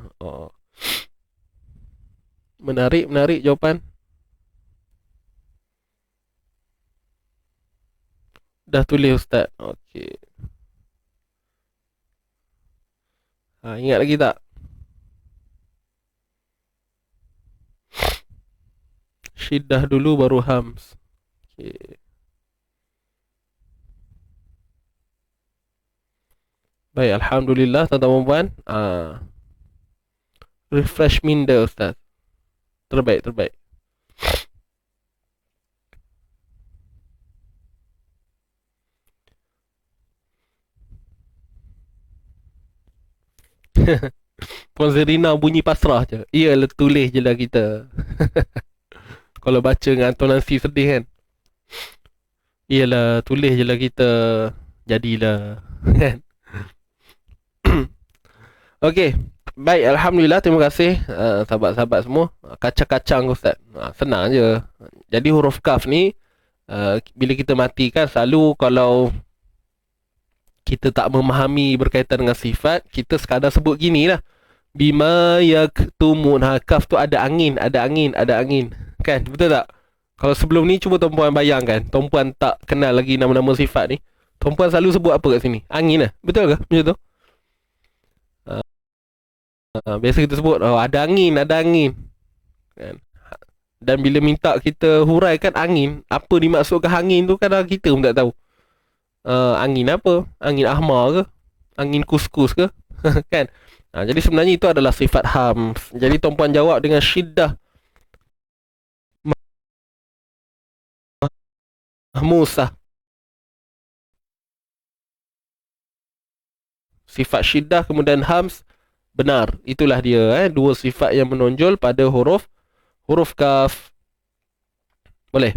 Menarik jawapan. Dah tulis Ustaz. Okey. Ingat lagi tak? Syiddah dulu baru hams. Okey. Baik, alhamdulillah tuan-tuan dan puan. Refresh minda Ustaz. Terbaik. Puan Zerina bunyi pasrah je. Iyalah, tulis je lah kita. Kalau baca dengan intonasi sedih kan. Iyalah, tulis je lah kita. Jadilah. Kan? Okey. Baik, alhamdulillah, terima kasih sahabat-sahabat semua. Kacang-kacang Ustaz. Senang je. Jadi huruf kaf ni bila kita matikan, selalu kalau kita tak memahami berkaitan dengan sifat, kita sekadar sebut gini lah. Bima yaktumun. Kaf tu ada angin. Kan? Betul tak? Kalau sebelum ni, cuba tuan-puan bayangkan. Tuan-puan tak kenal lagi nama-nama sifat ni. Tuan-puan selalu sebut apa kat sini? Angin lah. Betul ke? Macam tu? Biasa kita sebut, ada angin. Kan? Dan bila minta kita huraikan angin, apa dimaksudkan angin tu, kadang kita pun tak tahu. Angin apa? Angin ahmar ke? Angin kuskus ke? Kan? Jadi sebenarnya itu adalah sifat hams. Jadi tuan-puan jawab dengan syiddah mahmusah. Sifat syiddah kemudian hams, benar. Itulah dia, dua sifat yang menonjol pada huruf kaf. Boleh?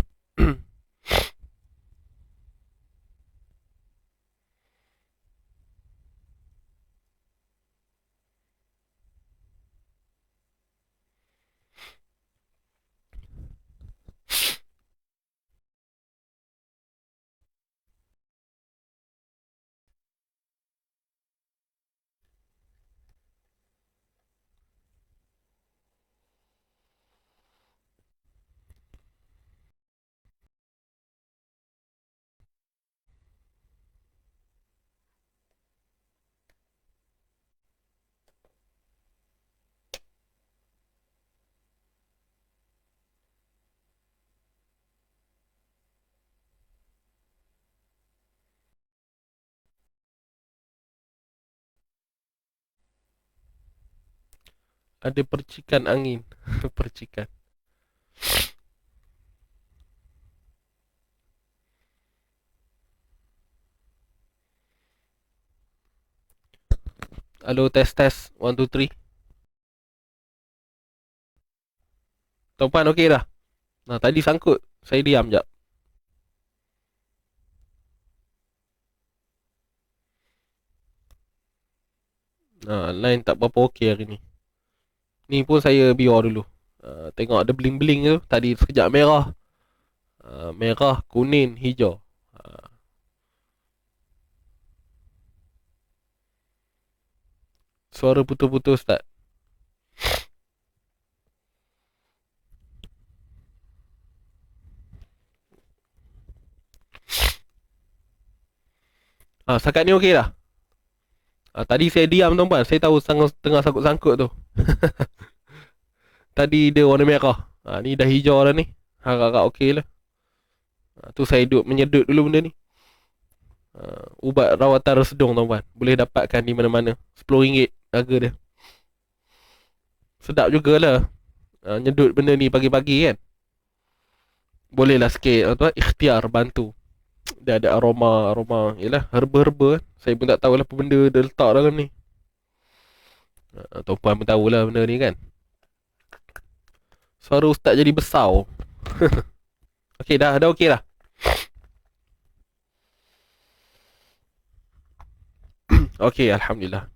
Ada percikan angin. Percikan. Halo, test test. 1 2 3. Tuan Puan okey dah? Nah, tadi sangkut. Saya diam jap. Nah, line tak berapa okey hari ni. Ni pun saya biar dulu. Tengok ada bling-bling tu. Tadi sekejap merah. Merah, kuning, hijau. Suara putus-putus tak? Setakat ni okey dah? Tadi saya diam tuan puan. Saya tahu tengah sangkut-sangkut tu. Tadi dia warna merah. Ni dah hijau dah ni. Harap-harap okey lah. Tu saya duduk menyedut dulu benda ni. Ubat rawatan resedung tuan puan. Boleh dapatkan di mana-mana. RM10 harga dia. Sedap jugalah. Nyedut benda ni pagi-pagi kan. Boleh lah sikit tuan, ikhtiar bantu. Dia ada aroma. Yelah, herba-herba kan. Saya pun tak tahulah apa benda dia letak dalam ni. Tuan puan pun tahulah benda ni kan. Suara ustaz jadi besar. Okey dah okey dah. Okey, alhamdulillah.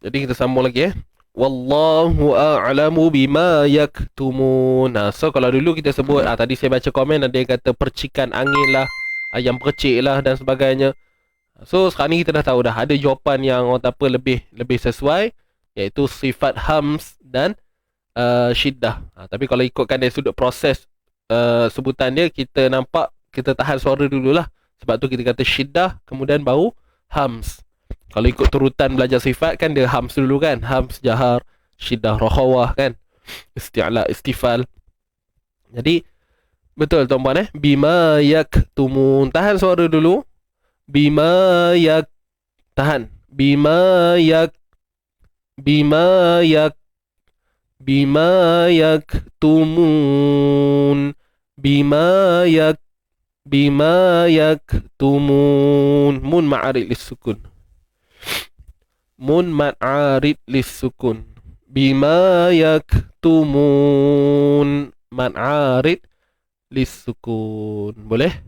Jadi kita sambung lagi Wallahu a'lamu bima yaktumun. So kalau dulu kita sebut tadi saya baca komen ada yang kata percikan angin lah, ayam percik lah dan sebagainya. So sekarang ni kita dah tahu dah ada jawapan yang orang apa lebih sesuai, iaitu sifat hams dan syiddah. Tapi kalau ikutkan dari sudut proses sebutan dia, kita nampak kita tahan suara dululah. Sebab tu kita kata syiddah kemudian baru hams. Kalau ikut turutan belajar sifat kan dia hams dulu kan. Hams jahar, syiddah rakhawah kan. Isti'la, istifal. Jadi betul tuan puan bima yaktumun. Tahan suara dulu. Bima yak tahan. Bima yaktumun. Bima yaktumun. Mun ma'arid lis-sukun. Mun ma'arid lis-sukun. Bima yaktumun. Ma'arid lis-sukun. Boleh?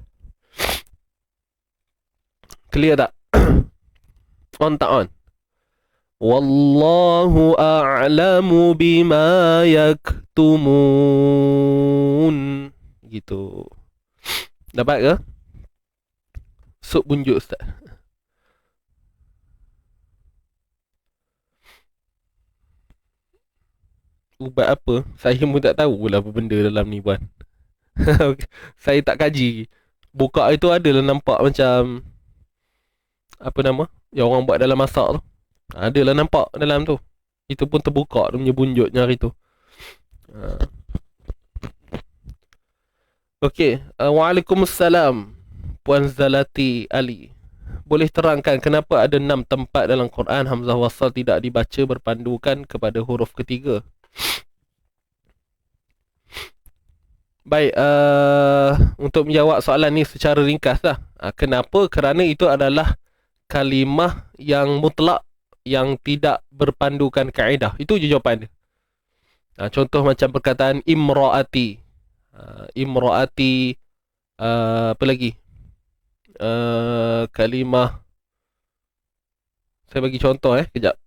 Clear tak? On tak on? Wallahu a'lamu bima yaktumun. Gitu. Dapat ke? Sup bunjuk ustaz. Ubat apa? Saya pun tak tahu lah apa benda dalam ni puan. Saya tak kaji. Buka itu adalah nampak macam apa nama? Yang orang buat dalam masak tu. Adalah nampak dalam tu. Itu pun terbuka dia punya bunjutnya hari tu. Okey, Waalaikumsalam Puan Zalati Ali. Boleh terangkan kenapa ada 6 tempat dalam Quran hamzah wasal tidak dibaca berpandukan kepada huruf ketiga? Baik, untuk menjawab soalan ni secara ringkas lah. Kenapa? Kerana itu adalah kalimah yang mutlak, yang tidak berpandukan kaedah. Itu je jawapan dia. Contoh macam perkataan imraati. Imraati, apa lagi? Kalimah, saya bagi contoh kejap.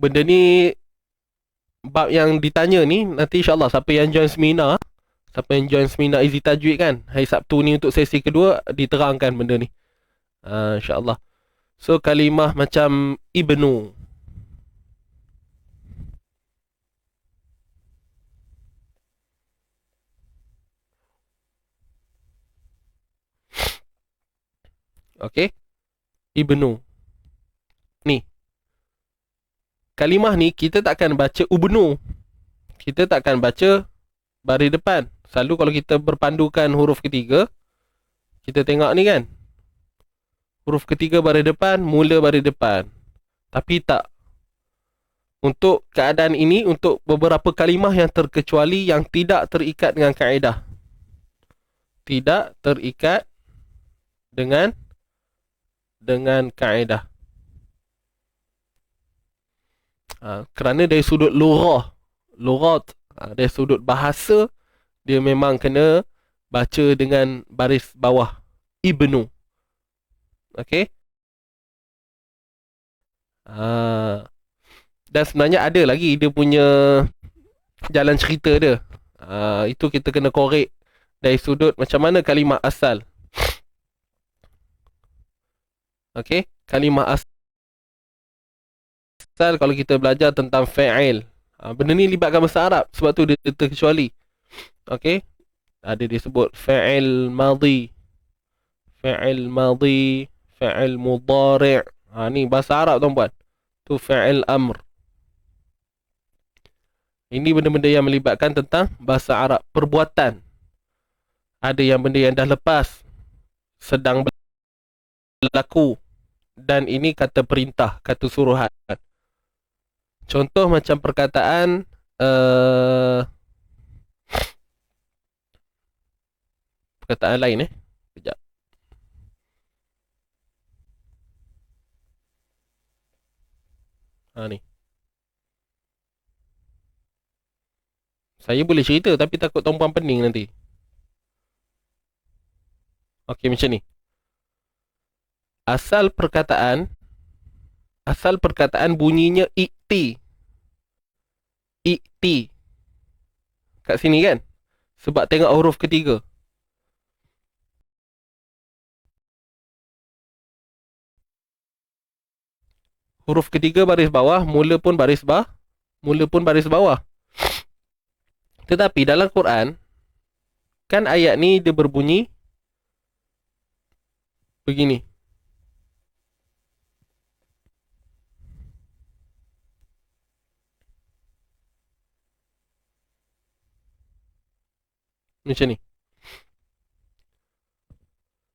Benda ni bab yang ditanya ni nanti insyaAllah siapa yang join seminar Easy Tajwid kan, hari Sabtu ni untuk sesi kedua diterangkan benda ni, insyaAllah. So kalimah macam ibnu, okay, ibnu ni, kalimah ni kita takkan baca ubnu, kita takkan baca baris depan. Selalu kalau kita berpandukan huruf ketiga, kita tengok ni kan, huruf ketiga baris depan, mula baris depan. Tapi tak. Untuk keadaan ini, untuk beberapa kalimah yang terkecuali, yang tidak terikat dengan kaedah, tidak terikat dengan kaedah. Kerana dari sudut lughat, dari sudut bahasa, dia memang kena baca dengan baris bawah ibnu. Okey. Dan sebenarnya ada lagi dia punya jalan cerita dia. Itu kita kena korek dari sudut macam mana kalimah asal. Okey, kalimah asal kalau kita belajar tentang fa'il. Benda ni libatkan bahasa Arab, sebab tu dia terkecuali. Okey, ada disebut fa'il madhi, fa'il madhi, fa'il mudhari'. Ni bahasa Arab tuan-puan. Tu fa'il amr. Ini benda-benda yang melibatkan tentang bahasa Arab, perbuatan. Ada yang benda yang dah lepas, sedang berlaku, dan ini kata perintah, kata suruhan. Contoh macam perkataan perkataan lain Kejap. Ni. Saya boleh cerita tapi takut tuan-puan pening nanti. Okey, macam ni. Asal perkataan bunyinya i'ti. I'ti. Kat sini kan? Sebab tengok huruf ketiga. Huruf ketiga baris bawah, mula pun baris bawah. Tetapi dalam Quran, kan ayat ni dia berbunyi begini. Macam ni.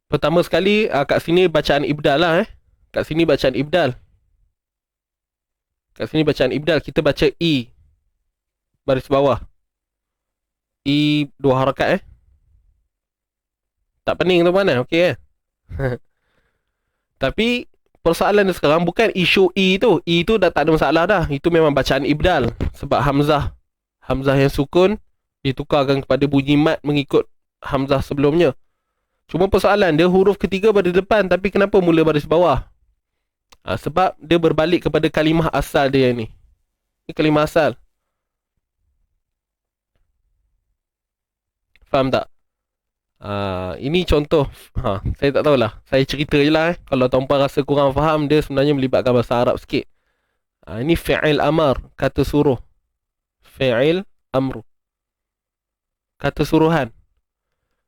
Pertama sekali, kat sini bacaan ibdal lah Kat sini bacaan ibdal. Kita baca I baris bawah. I 2 harakat Tak pening tuan-puan okey Tapi persoalan dia sekarang bukan isu I tu. I tu dah tak ada masalah dah. Itu memang bacaan ibdal. Sebab Hamzah yang sukun ditukarkan kepada bunyi mat mengikut Hamzah sebelumnya. Cuma persoalan dia huruf ketiga baris depan, tapi kenapa mula baris bawah? Sebab dia berbalik kepada kalimah asal dia ni. Ini kalimah asal. Faham tak? Ini contoh. Saya tak tahulah. Saya cerita je lah Kalau tuan-puan rasa kurang faham, dia sebenarnya melibatkan bahasa Arab sikit. Ini fi'il amar, kata suruh. Fi'il amru, kata suruhan.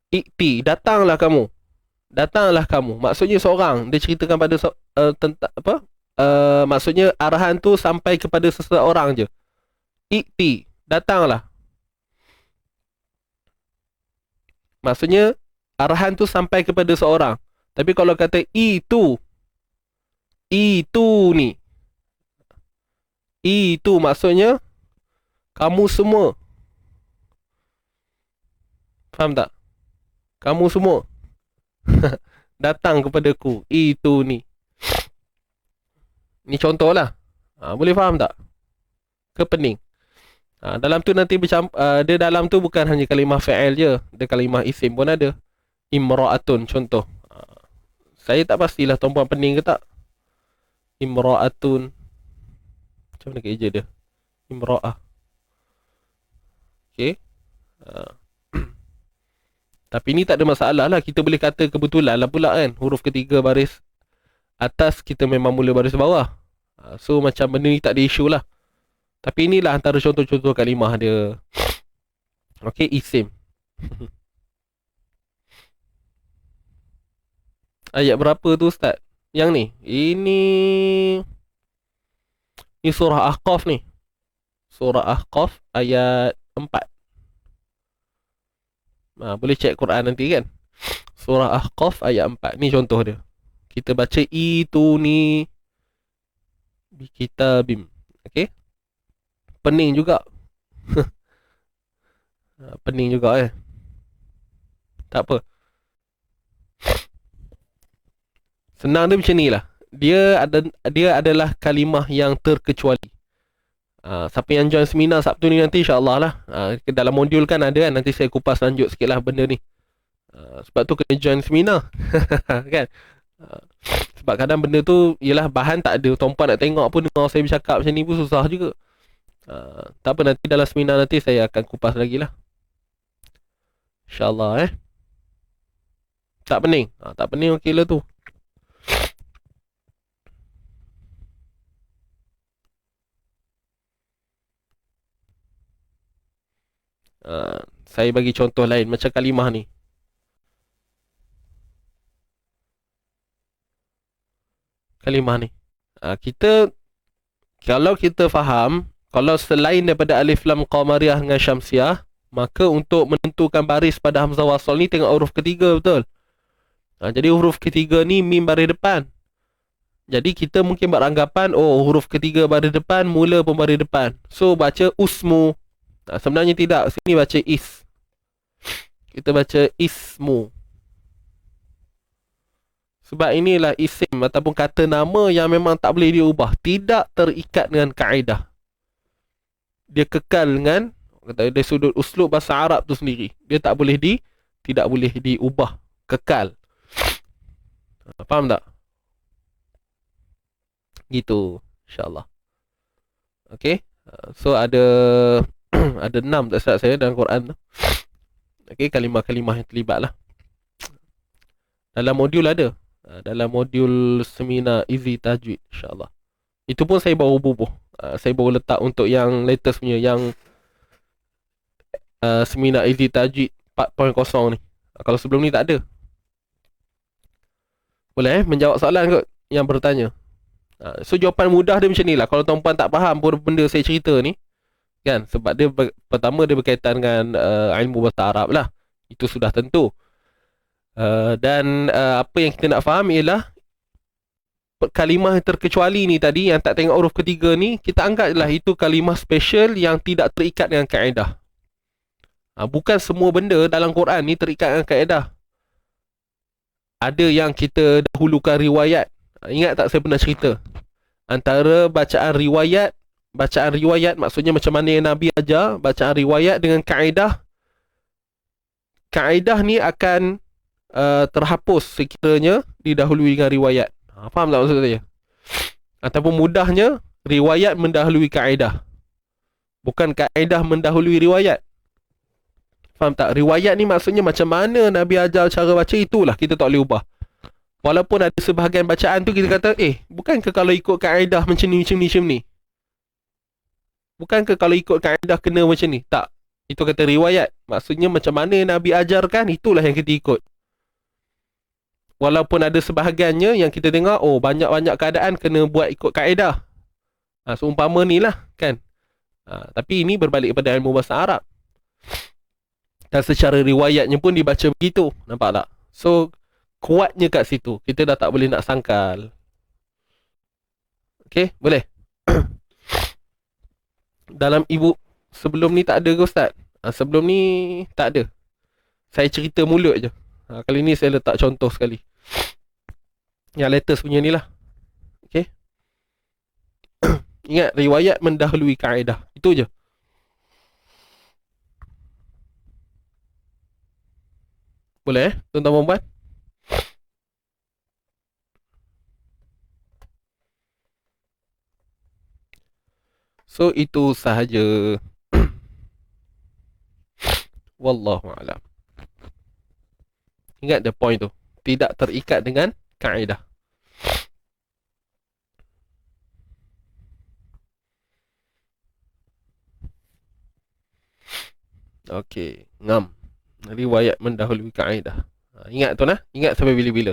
I'ti, datanglah kamu. Maksudnya seorang. Dia ceritakan pada tentang apa? Maksudnya arahan tu sampai kepada seseorang je. I'ti, datanglah. Maksudnya arahan tu sampai kepada seorang. Tapi kalau kata itu ni, itu maksudnya kamu semua. Faham tak? Kamu semua datang kepadaku. Itu ni. Ni contoh lah. Boleh faham tak? Ke pening? Dalam tu nanti dia dalam tu bukan hanya kalimah fa'il je. Dia kalimah isim pun ada. Imra'atun contoh. Saya tak pastilah tuan-puan pening ke tak. Imra'atun. Macam mana kerja dia? Imra'ah. Okay. Tapi ni tak ada masalah lah. Kita boleh kata kebetulan lah pula kan. Huruf ketiga baris atas kita memang mula baris bawah. So macam benda ni tak ada isu lah. Tapi inilah antara contoh-contoh kalimah dia. Okay, isim. Ayat berapa tu Ustaz? Yang ni. Ini surah Ahqaf ni. Surah Ahqaf ayat 4. Boleh cek Quran nanti kan. Surah Ahqaf ayat 4. Ni contoh dia. Kita baca itu ni bi kitabim. Okay. Pening juga. Pening juga Tak apa. Senang dia macam ni lah. Dia adalah kalimah yang terkecuali. Siapa yang join seminar Sabtu ni nanti insya-Allah lah. Dalam modul kan ada kan, nanti saya kupas lanjut sikit lah benda ni. Sebab tu kena join seminar. Kan? Ah, Sebab kadang benda tu ialah bahan tak ada, tuan-puan nak tengok pun dengar saya bercakap macam ni pun susah juga. Tak apa, nanti dalam seminar nanti saya akan kupas lagi lah. InsyaAllah Tak pening. Tak pening okey lah tu. Saya bagi contoh lain macam kalimah ni. Kalimah ni. Kita kalau kita faham, kalau selain daripada alif lam qamariyah dengan syamsiah, maka untuk menentukan baris pada hamzah wasal ni tengok huruf ketiga, betul? Jadi huruf ketiga ni mim baris depan. Jadi kita mungkin beranggapan, oh huruf ketiga baris depan, mula pun baris depan. So baca usmu. Sebenarnya tidak, sini baca is. Kita baca ismu. Sebab inilah isim ataupun kata nama yang memang tak boleh diubah. Tidak terikat dengan kaedah. Dia kekal dengan, dari sudut uslub bahasa Arab tu sendiri. Dia tidak boleh diubah. Kekal. Faham tak? Gitu. InsyaAllah. Okay. So ada ada 6 tak silap saya dalam Quran tu. Okay, kalimah-kalimah yang terlibat lah. Dalam modul ada. Dalam modul seminar Easy Tajwid, insyaAllah. Itu pun saya baru bubuh. Saya baru letak untuk yang latest punya, yang seminar Easy Tajwid 4.0 ni. Kalau sebelum ni tak ada. Boleh menjawab soalan kot yang bertanya. So jawapan mudah dia macam ni lah. Kalau tuan-puan tak faham pun benda saya cerita ni, kan, sebab dia pertama dia berkaitan dengan ilmu bahasa Arab lah. Itu sudah tentu. Dan apa yang kita nak faham ialah kalimah terkecuali ni tadi, yang tak tengok huruf ketiga ni, kita anggaplah itu kalimah special yang tidak terikat dengan kaedah. Bukan semua benda dalam Quran ni terikat dengan kaedah. Ada yang kita dahulukan riwayat. Ingat tak saya pernah cerita? Antara bacaan riwayat maksudnya macam mana yang Nabi ajar, bacaan riwayat dengan kaedah. Kaedah ni akan terhapus sekiranya didahului dengan riwayat. Faham tak maksud saya? Ataupun mudahnya, riwayat mendahului kaedah, bukan kaedah mendahului riwayat. Faham tak? Riwayat ni maksudnya macam mana Nabi ajar cara baca, itulah kita tak boleh ubah. Walaupun ada sebahagian bacaan tu kita kata, bukankah kalau ikut kaedah macam ni? Bukankah kalau ikut kaedah kena macam ni? Tak. Itu kata riwayat. Maksudnya macam mana Nabi ajarkan, itulah yang kita ikut. Walaupun ada sebahagiannya yang kita dengar, banyak-banyak keadaan kena buat ikut kaedah. Seumpama ni lah, kan. Tapi ini berbalik kepada ilmu bahasa Arab. Dan secara riwayatnya pun dibaca begitu. Nampak tak? So, kuatnya kat situ. Kita dah tak boleh nak sangkal. Okay, boleh? Dalam ibu sebelum ni tak ada ke Ustaz? Sebelum ni tak ada. Saya cerita mulut je. Kali ni saya letak contoh sekali. Yang latest punya ni lah. Okay. Ingat, riwayat mendahului kaedah. Itu je. Boleh tuan-tuan perempuan? So itu sahaja. Wallahu a'lam. Ingat the point tu. Tidak terikat dengan kaedah. Okey, ngam. Riwayat mendahului kaedah. Ingat tu nah, ingat sampai bila-bila.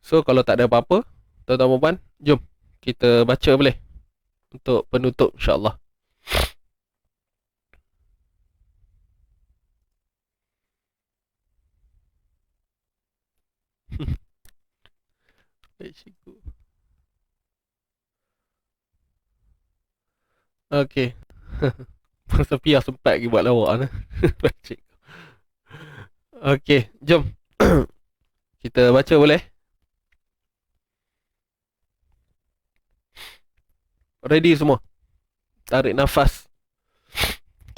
So kalau tak ada apa-apa, tuan-tuan puan, jom kita baca boleh untuk penutup insya-Allah. Okey. Masa Pia sempat pergi buat lawak ni. Pakcik. Okey, jom. Kita baca boleh? Ready semua? Tarik nafas.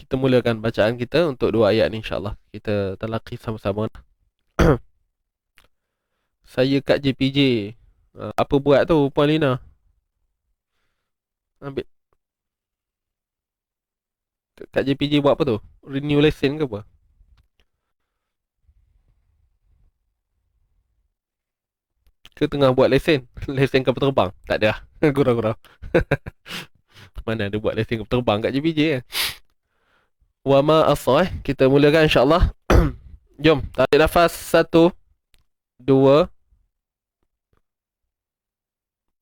Kita mulakan bacaan kita untuk dua ayat ni, insyaAllah. Kita talaqi sama-sama. Saya kat JPJ. Apa buat tu, Puan Lina? Ambil. Kat JPJ buat apa tu? Renew lesson ke apa? Ke tengah buat lesen? Lesen kapal terbang? Tak ada lah. Kurang-kurang. Mana ada buat lesen kapal terbang kat JPJ kan? Wa ma asah. Kita mulakan insyaAllah. Jom, tarik nafas. 1, 2,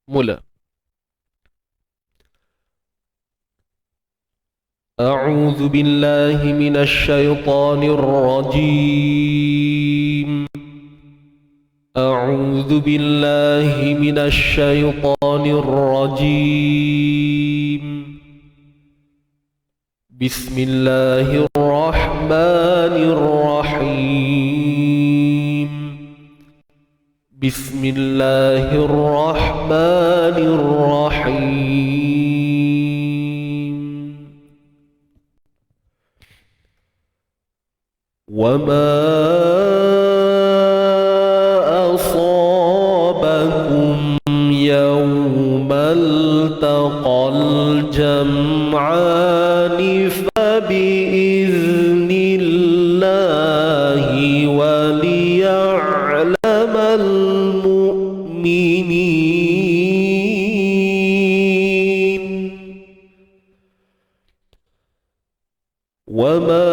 mula. A'udzu billahi minasy syaithanir rajim. أعوذ بالله من الشيطان الرجيم. بسم الله الرحمن الرحيم. بسم الله الرحمن الرحيم. وما يوم التقى الجمعان فبإذن الله وليعلم المؤمنين. وما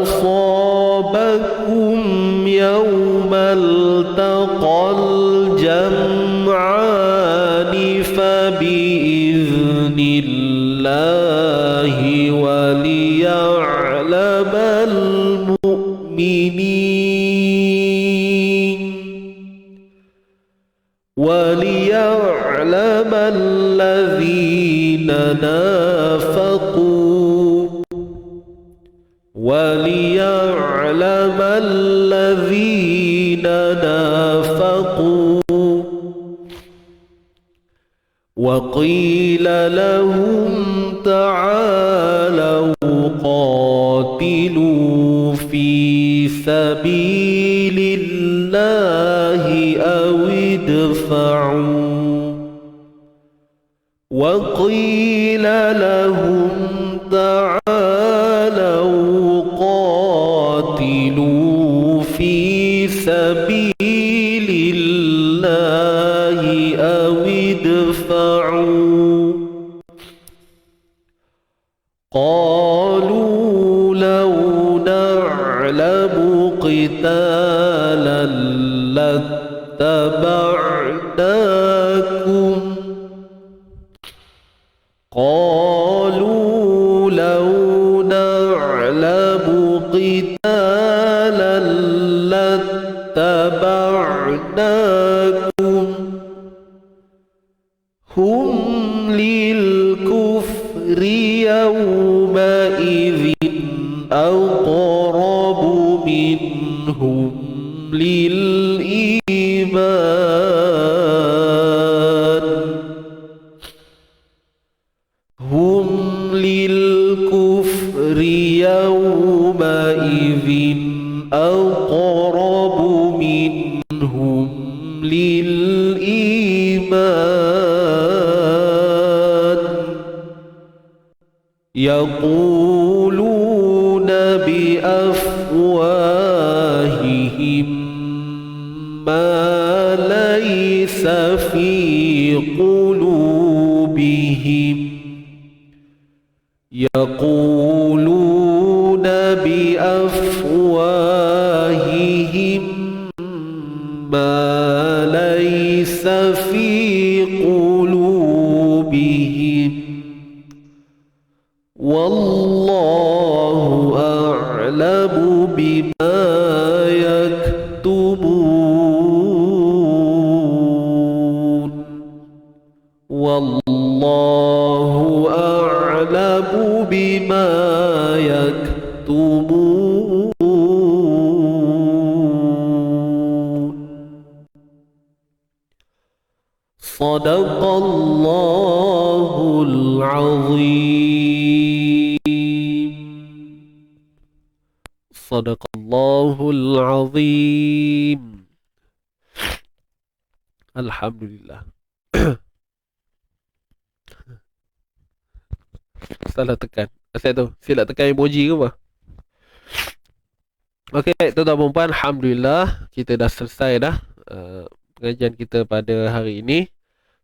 أصابكم يوم التقى الجمعان فبإذن الله وليعلم المؤمنين. وليعلم الذين نافقوا. وليعلم الذين نافقوا. وقيل لهم تعالوا قاتلوا في سبيل الله أو ادفعوا. وقيل لهم تعالوا قاتلوا في سبيل الله أو ادفعوا. قالوا لو نعلم قتالا لاتبعناكم. قالوا لو نعلم قتالا لاتبعناكم. هم للكفر يومئذ أقرب منهم للإيمان. هم للكفر يومئذ أقرب منهم للإيمان. يقولون بأفواههم ما ليس في قلوبهم. يقولون بأفواههم ما ليس في قلوبهم. والله أعلم بما يكتمون. والله تكتمون صدق الله العظيم صدق الله العظيم. Alhamdulillah. Salah tekan. Asal tu, silap tekan emoji ke apa? Okey, tuan-tuan dan puan, alhamdulillah kita dah selesai dah pengajian kita pada hari ini.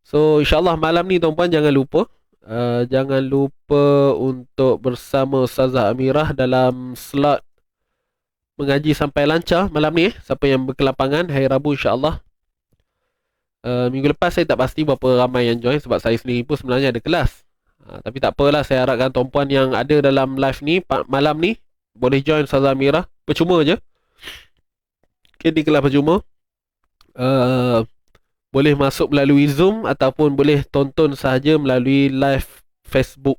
So insya-Allah malam ni tuan-puan jangan lupa untuk bersama Ustazah Amirah dalam slot mengaji sampai lancar malam ni siapa yang berkelapangan hari Rabu insya-Allah. Minggu lepas saya tak pasti berapa ramai yang join sebab saya sendiri pun sebenarnya ada kelas. Tapi tak apalah, saya harapkan tuan-puan yang ada dalam live ni malam ni boleh join Ustazah Amirah. Percuma je. Okay, di kelas percuma. Boleh masuk melalui Zoom ataupun boleh tonton sahaja melalui live Facebook.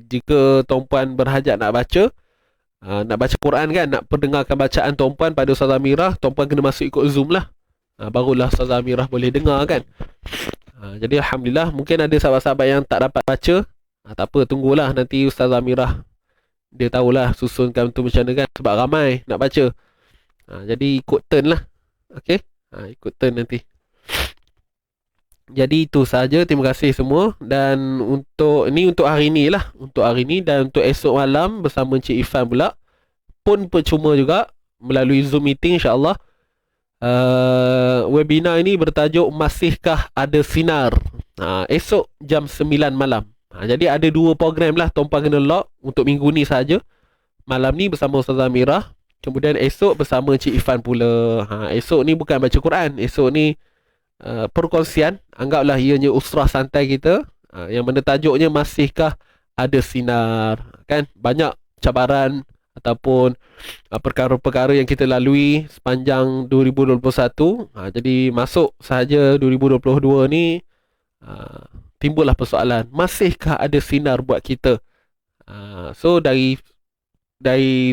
Jika tuan-puan berhajat nak baca Quran kan, nak pendengarkan bacaan tuan-puan pada Ustazah Amirah, tuan-puan kena masuk ikut Zoom lah. Barulah Ustazah Amirah boleh dengar kan. Jadi alhamdulillah, mungkin ada sahabat-sahabat yang tak dapat baca. Tak apa, tunggulah nanti Ustazah Amirah, dia tahulah susunkan tu macam mana kan, sebab ramai nak baca. Jadi ikut turn lah. Okey, ikut turn nanti. Jadi itu sahaja, terima kasih semua. Dan untuk hari ni lah, untuk hari ni dan untuk esok malam bersama Encik Ifan pula pun percuma juga melalui Zoom meeting insya-Allah. Webinar ini bertajuk Masihkah Ada Sinar. Esok jam 9 malam. Jadi ada dua program lah, tuan-puan kena log untuk minggu ni saja. Malam ni bersama Ustazah Amirah, kemudian esok bersama Cik Ifan pula. Esok ni bukan baca Quran, esok ni perkongsian. Anggaplah ianya usrah santai kita, yang mana tajuknya Masihkah Ada Sinar. Kan banyak cabaran ataupun perkara-perkara yang kita lalui sepanjang 2021. Jadi masuk sahaja 2022 ni timbullah persoalan, masihkah ada sinar buat kita? So dari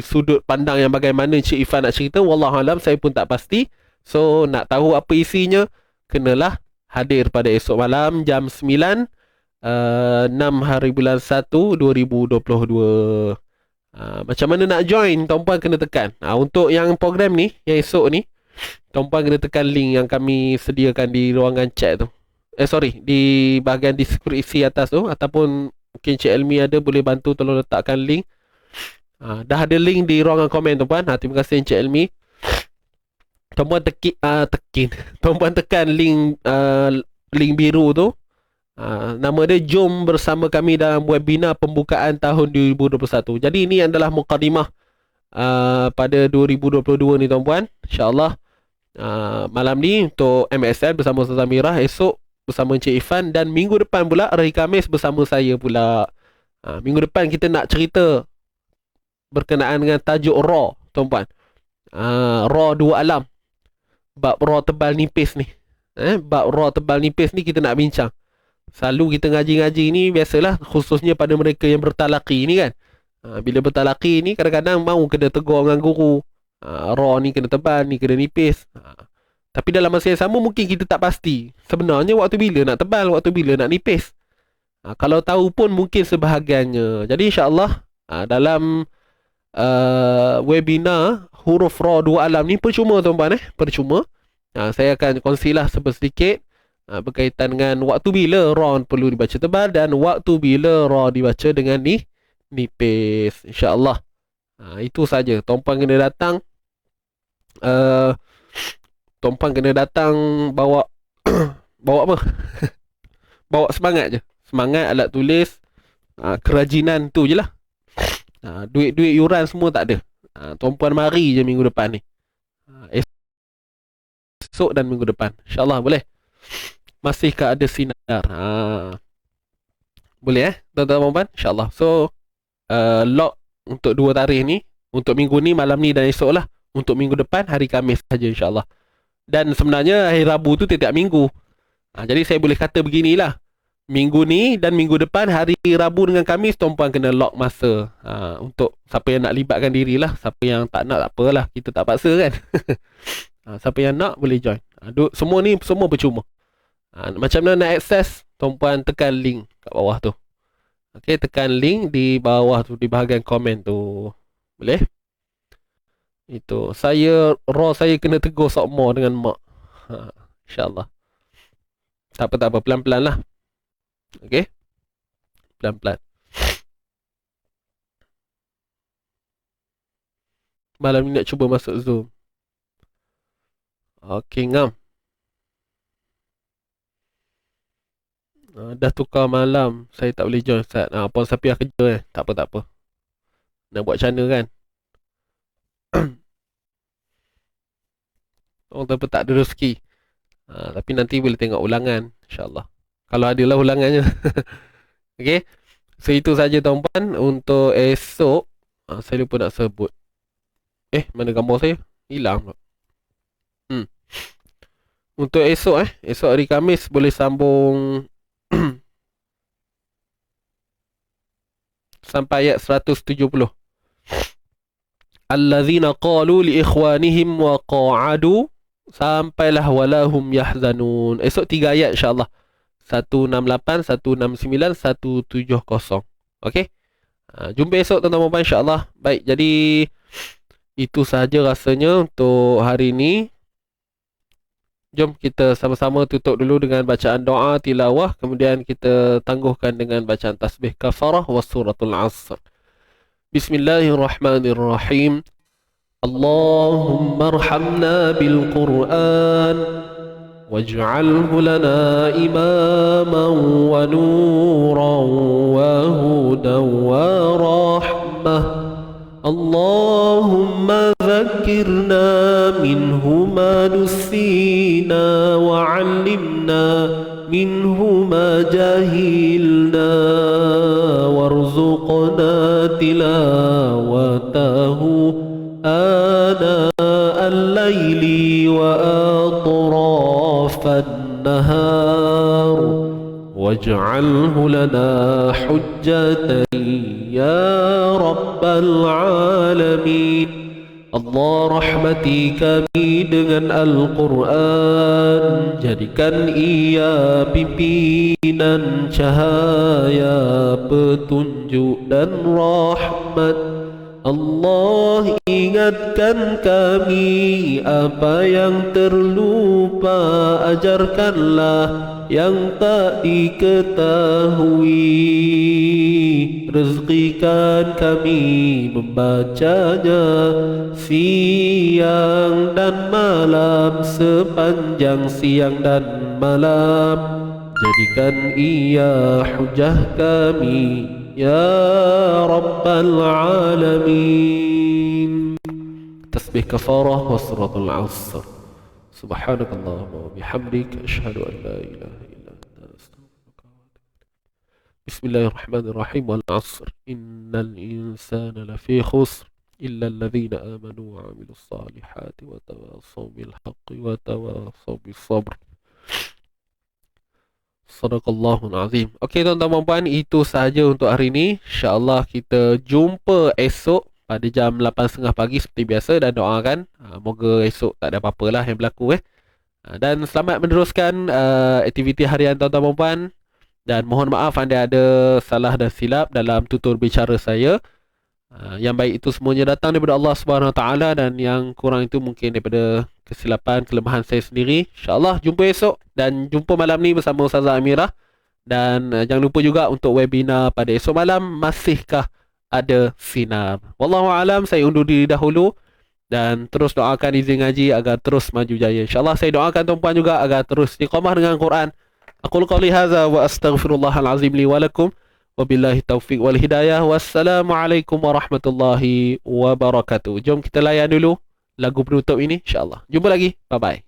sudut pandang yang bagaimana Cik Ifan nak cerita, wallahualam saya pun tak pasti. So nak tahu apa isinya, kenalah hadir pada esok malam jam 9 6 hari bulan 1 2022. Macam mana nak join, tuan-puan kena tekan. Untuk yang program ni, yang esok ni, tuan-puan kena tekan link yang kami sediakan di ruangan chat tu. Di bahagian deskripsi atas tu. Ataupun mungkin Cik Elmi ada, boleh bantu tolong letakkan link. Dah ada link di ruangan komen tuan-puan. Terima kasih Cik Elmi. Tuan-puan tuan-puan tekan link biru tu. Nama dia Jom Bersama Kami dalam webinar pembukaan tahun 2021. Jadi ini adalah mukadimah pada 2022 ni tuan-puan. InsyaAllah malam ni untuk MSN bersama Ustazah Amirah, esok bersama Encik Ifan, dan minggu depan pula hari Khamis bersama saya pula. Minggu depan kita nak cerita berkenaan dengan tajuk Ra tuan-puan. Ra dua alam. Bab Ra tebal nipis ni. Bab Ra tebal nipis ni kita nak bincang. Selalu kita ngaji-ngaji ni biasalah, khususnya pada mereka yang bertalaki ni kan. Bila bertalaki ni kadang-kadang mau kena tegur dengan guru. Ra ni kena tebal, ni kena nipis. Tapi dalam masa yang sama mungkin kita tak pasti sebenarnya waktu bila nak tebal, waktu bila nak nipis. Kalau tahu pun mungkin sebahagiannya. Jadi insya-Allah dalam webinar huruf Ra dua alam ni percuma tuan-tuan, percuma. Saya akan kongsilah sedikit berkaitan dengan waktu bila Ra perlu dibaca tebal dan waktu bila Ra dibaca dengan nipis, insya-Allah. Itu saja. Tuan-puan kena datang bawa bawa apa? Bawa semangat je. Semangat, alat tulis, kerajinan tu je lah. Duit-duit yuran semua tak ada. Tuan-puan mari je minggu depan ni. Esok dan minggu depan, insya-Allah boleh. Masihkah ada sinar? Boleh tuan-tuan, insya-Allah. So log untuk 2 tarikh ni, untuk minggu ni, malam ni dan esok lah. Untuk minggu depan hari Khamis saja insya-Allah. Dan sebenarnya hari Rabu tu tiap-tiap minggu. Jadi saya boleh kata beginilah, minggu ni dan minggu depan hari Rabu dengan Khamis tuan-puan kena lock masa. Untuk siapa yang nak libatkan dirilah, siapa yang tak nak tak apalah, kita tak paksa kan. Siapa yang nak boleh join. Semua ni semua percuma. Macam mana nak akses, tuan-puan tekan link kat bawah tu. Okey, tekan link di bawah tu, di bahagian komen tu. Boleh? Itu saya kena tegur sokmo dengan mak. InsyaAllah. Tak apa, pelan-pelan lah. Okey, pelan-pelan. Malam ni nak cuba masuk Zoom. Okey, ngam. Dah tukar malam, saya tak boleh join Ustaz. Puan Safiah kerja Tak apa. Nak buat macam mana kan? Orang tak ada rezeki. Tapi nanti boleh tengok ulangan, insyaAllah. Kalau adalah ulangannya. Okey. So itu saja tuan-puan untuk esok. Saya lupa nak sebut. Mana gambar saya? Hilang pula. Untuk esok esok hari Khamis boleh sambung sampai ayat 170. Allazina qalu li ikhwanihim wa qa'adu, sampailah walahum yahzanun. Esok 3 ayat insya-Allah. 168, 169, 170. Okey. Jumpa esok tuan-tuan insya-Allah. Baik, jadi itu sahaja rasanya untuk hari ini. Jom kita sama-sama tutup dulu dengan bacaan doa tilawah, kemudian kita tangguhkan dengan bacaan tasbih kafarah wa suratul Asr. Bismillahirrahmanirrahim. Allahumma arhamna bil Qur'an waj'alhu lana imaman wa nuran wa hudan wa rahmah. Allahumma ذكرنا منه ما نسينا وعلمنا منه ما جهلنا وارزقنا تلاوته آناء الليل وأطراف النهار واجعله لنا حجة يا رب العالمين. Allah rahmati kami dengan Al-Quran, jadikan ia pimpinan cahaya, petunjuk dan rahmat. Allah ingatkan kami apa yang terlupa, ajarkanlah yang tak diketahui. Rezekikan kami membacanya siang dan malam, sepanjang siang dan malam. Jadikan ia hujah kami ya Rabbal Alamin. Tasbih kafarah wa suratul Asr. Subhanakallahumma wa bihamdik, asyhadu an la ilaha illa anta, astaghfiruka wa atubu ilaik. Bismillahirrahmanirrahim. Wal 'asr innal insana lafi khusr illa alladhina amanu wa 'amilus salihati wa tawassaw bil haqqi wa tawassaw bis sabr. Sadaqallahul azim. Okey tuan-tuan dan puan, itu sahaja untuk hari ini. InsyaAllah kita jumpa esok pada jam 8.30 pagi seperti biasa, dan doakan moga esok tak ada apa-apa lah yang berlaku dan selamat meneruskan aktiviti harian tuan-tuan dan puan. Dan mohon maaf anda ada salah dan silap dalam tutur bicara saya. Yang baik itu semuanya datang daripada Allah Subhanahu Wa Taala, dan yang kurang itu mungkin daripada kesilapan, kelemahan saya sendiri. InsyaAllah jumpa esok, dan jumpa malam ni bersama Ustazah Amirah. Dan jangan lupa juga untuk webinar pada esok malam, masihkah ada sinar. Wallahualam, saya undur diri dahulu, dan terus doakan izin ngaji agar terus maju jaya. InsyaAllah saya doakan tuan-puan juga agar terus istiqamah dengan Quran. Aqul qawli hadza wa astaghfirullahal azim li wa lakum. Wabillahi taufiq wal hidayah. Wassalamualaikum warahmatullahi wabarakatuh. Jom kita layan dulu lagu penutup ini, insyaAllah. Jumpa lagi. Bye-bye.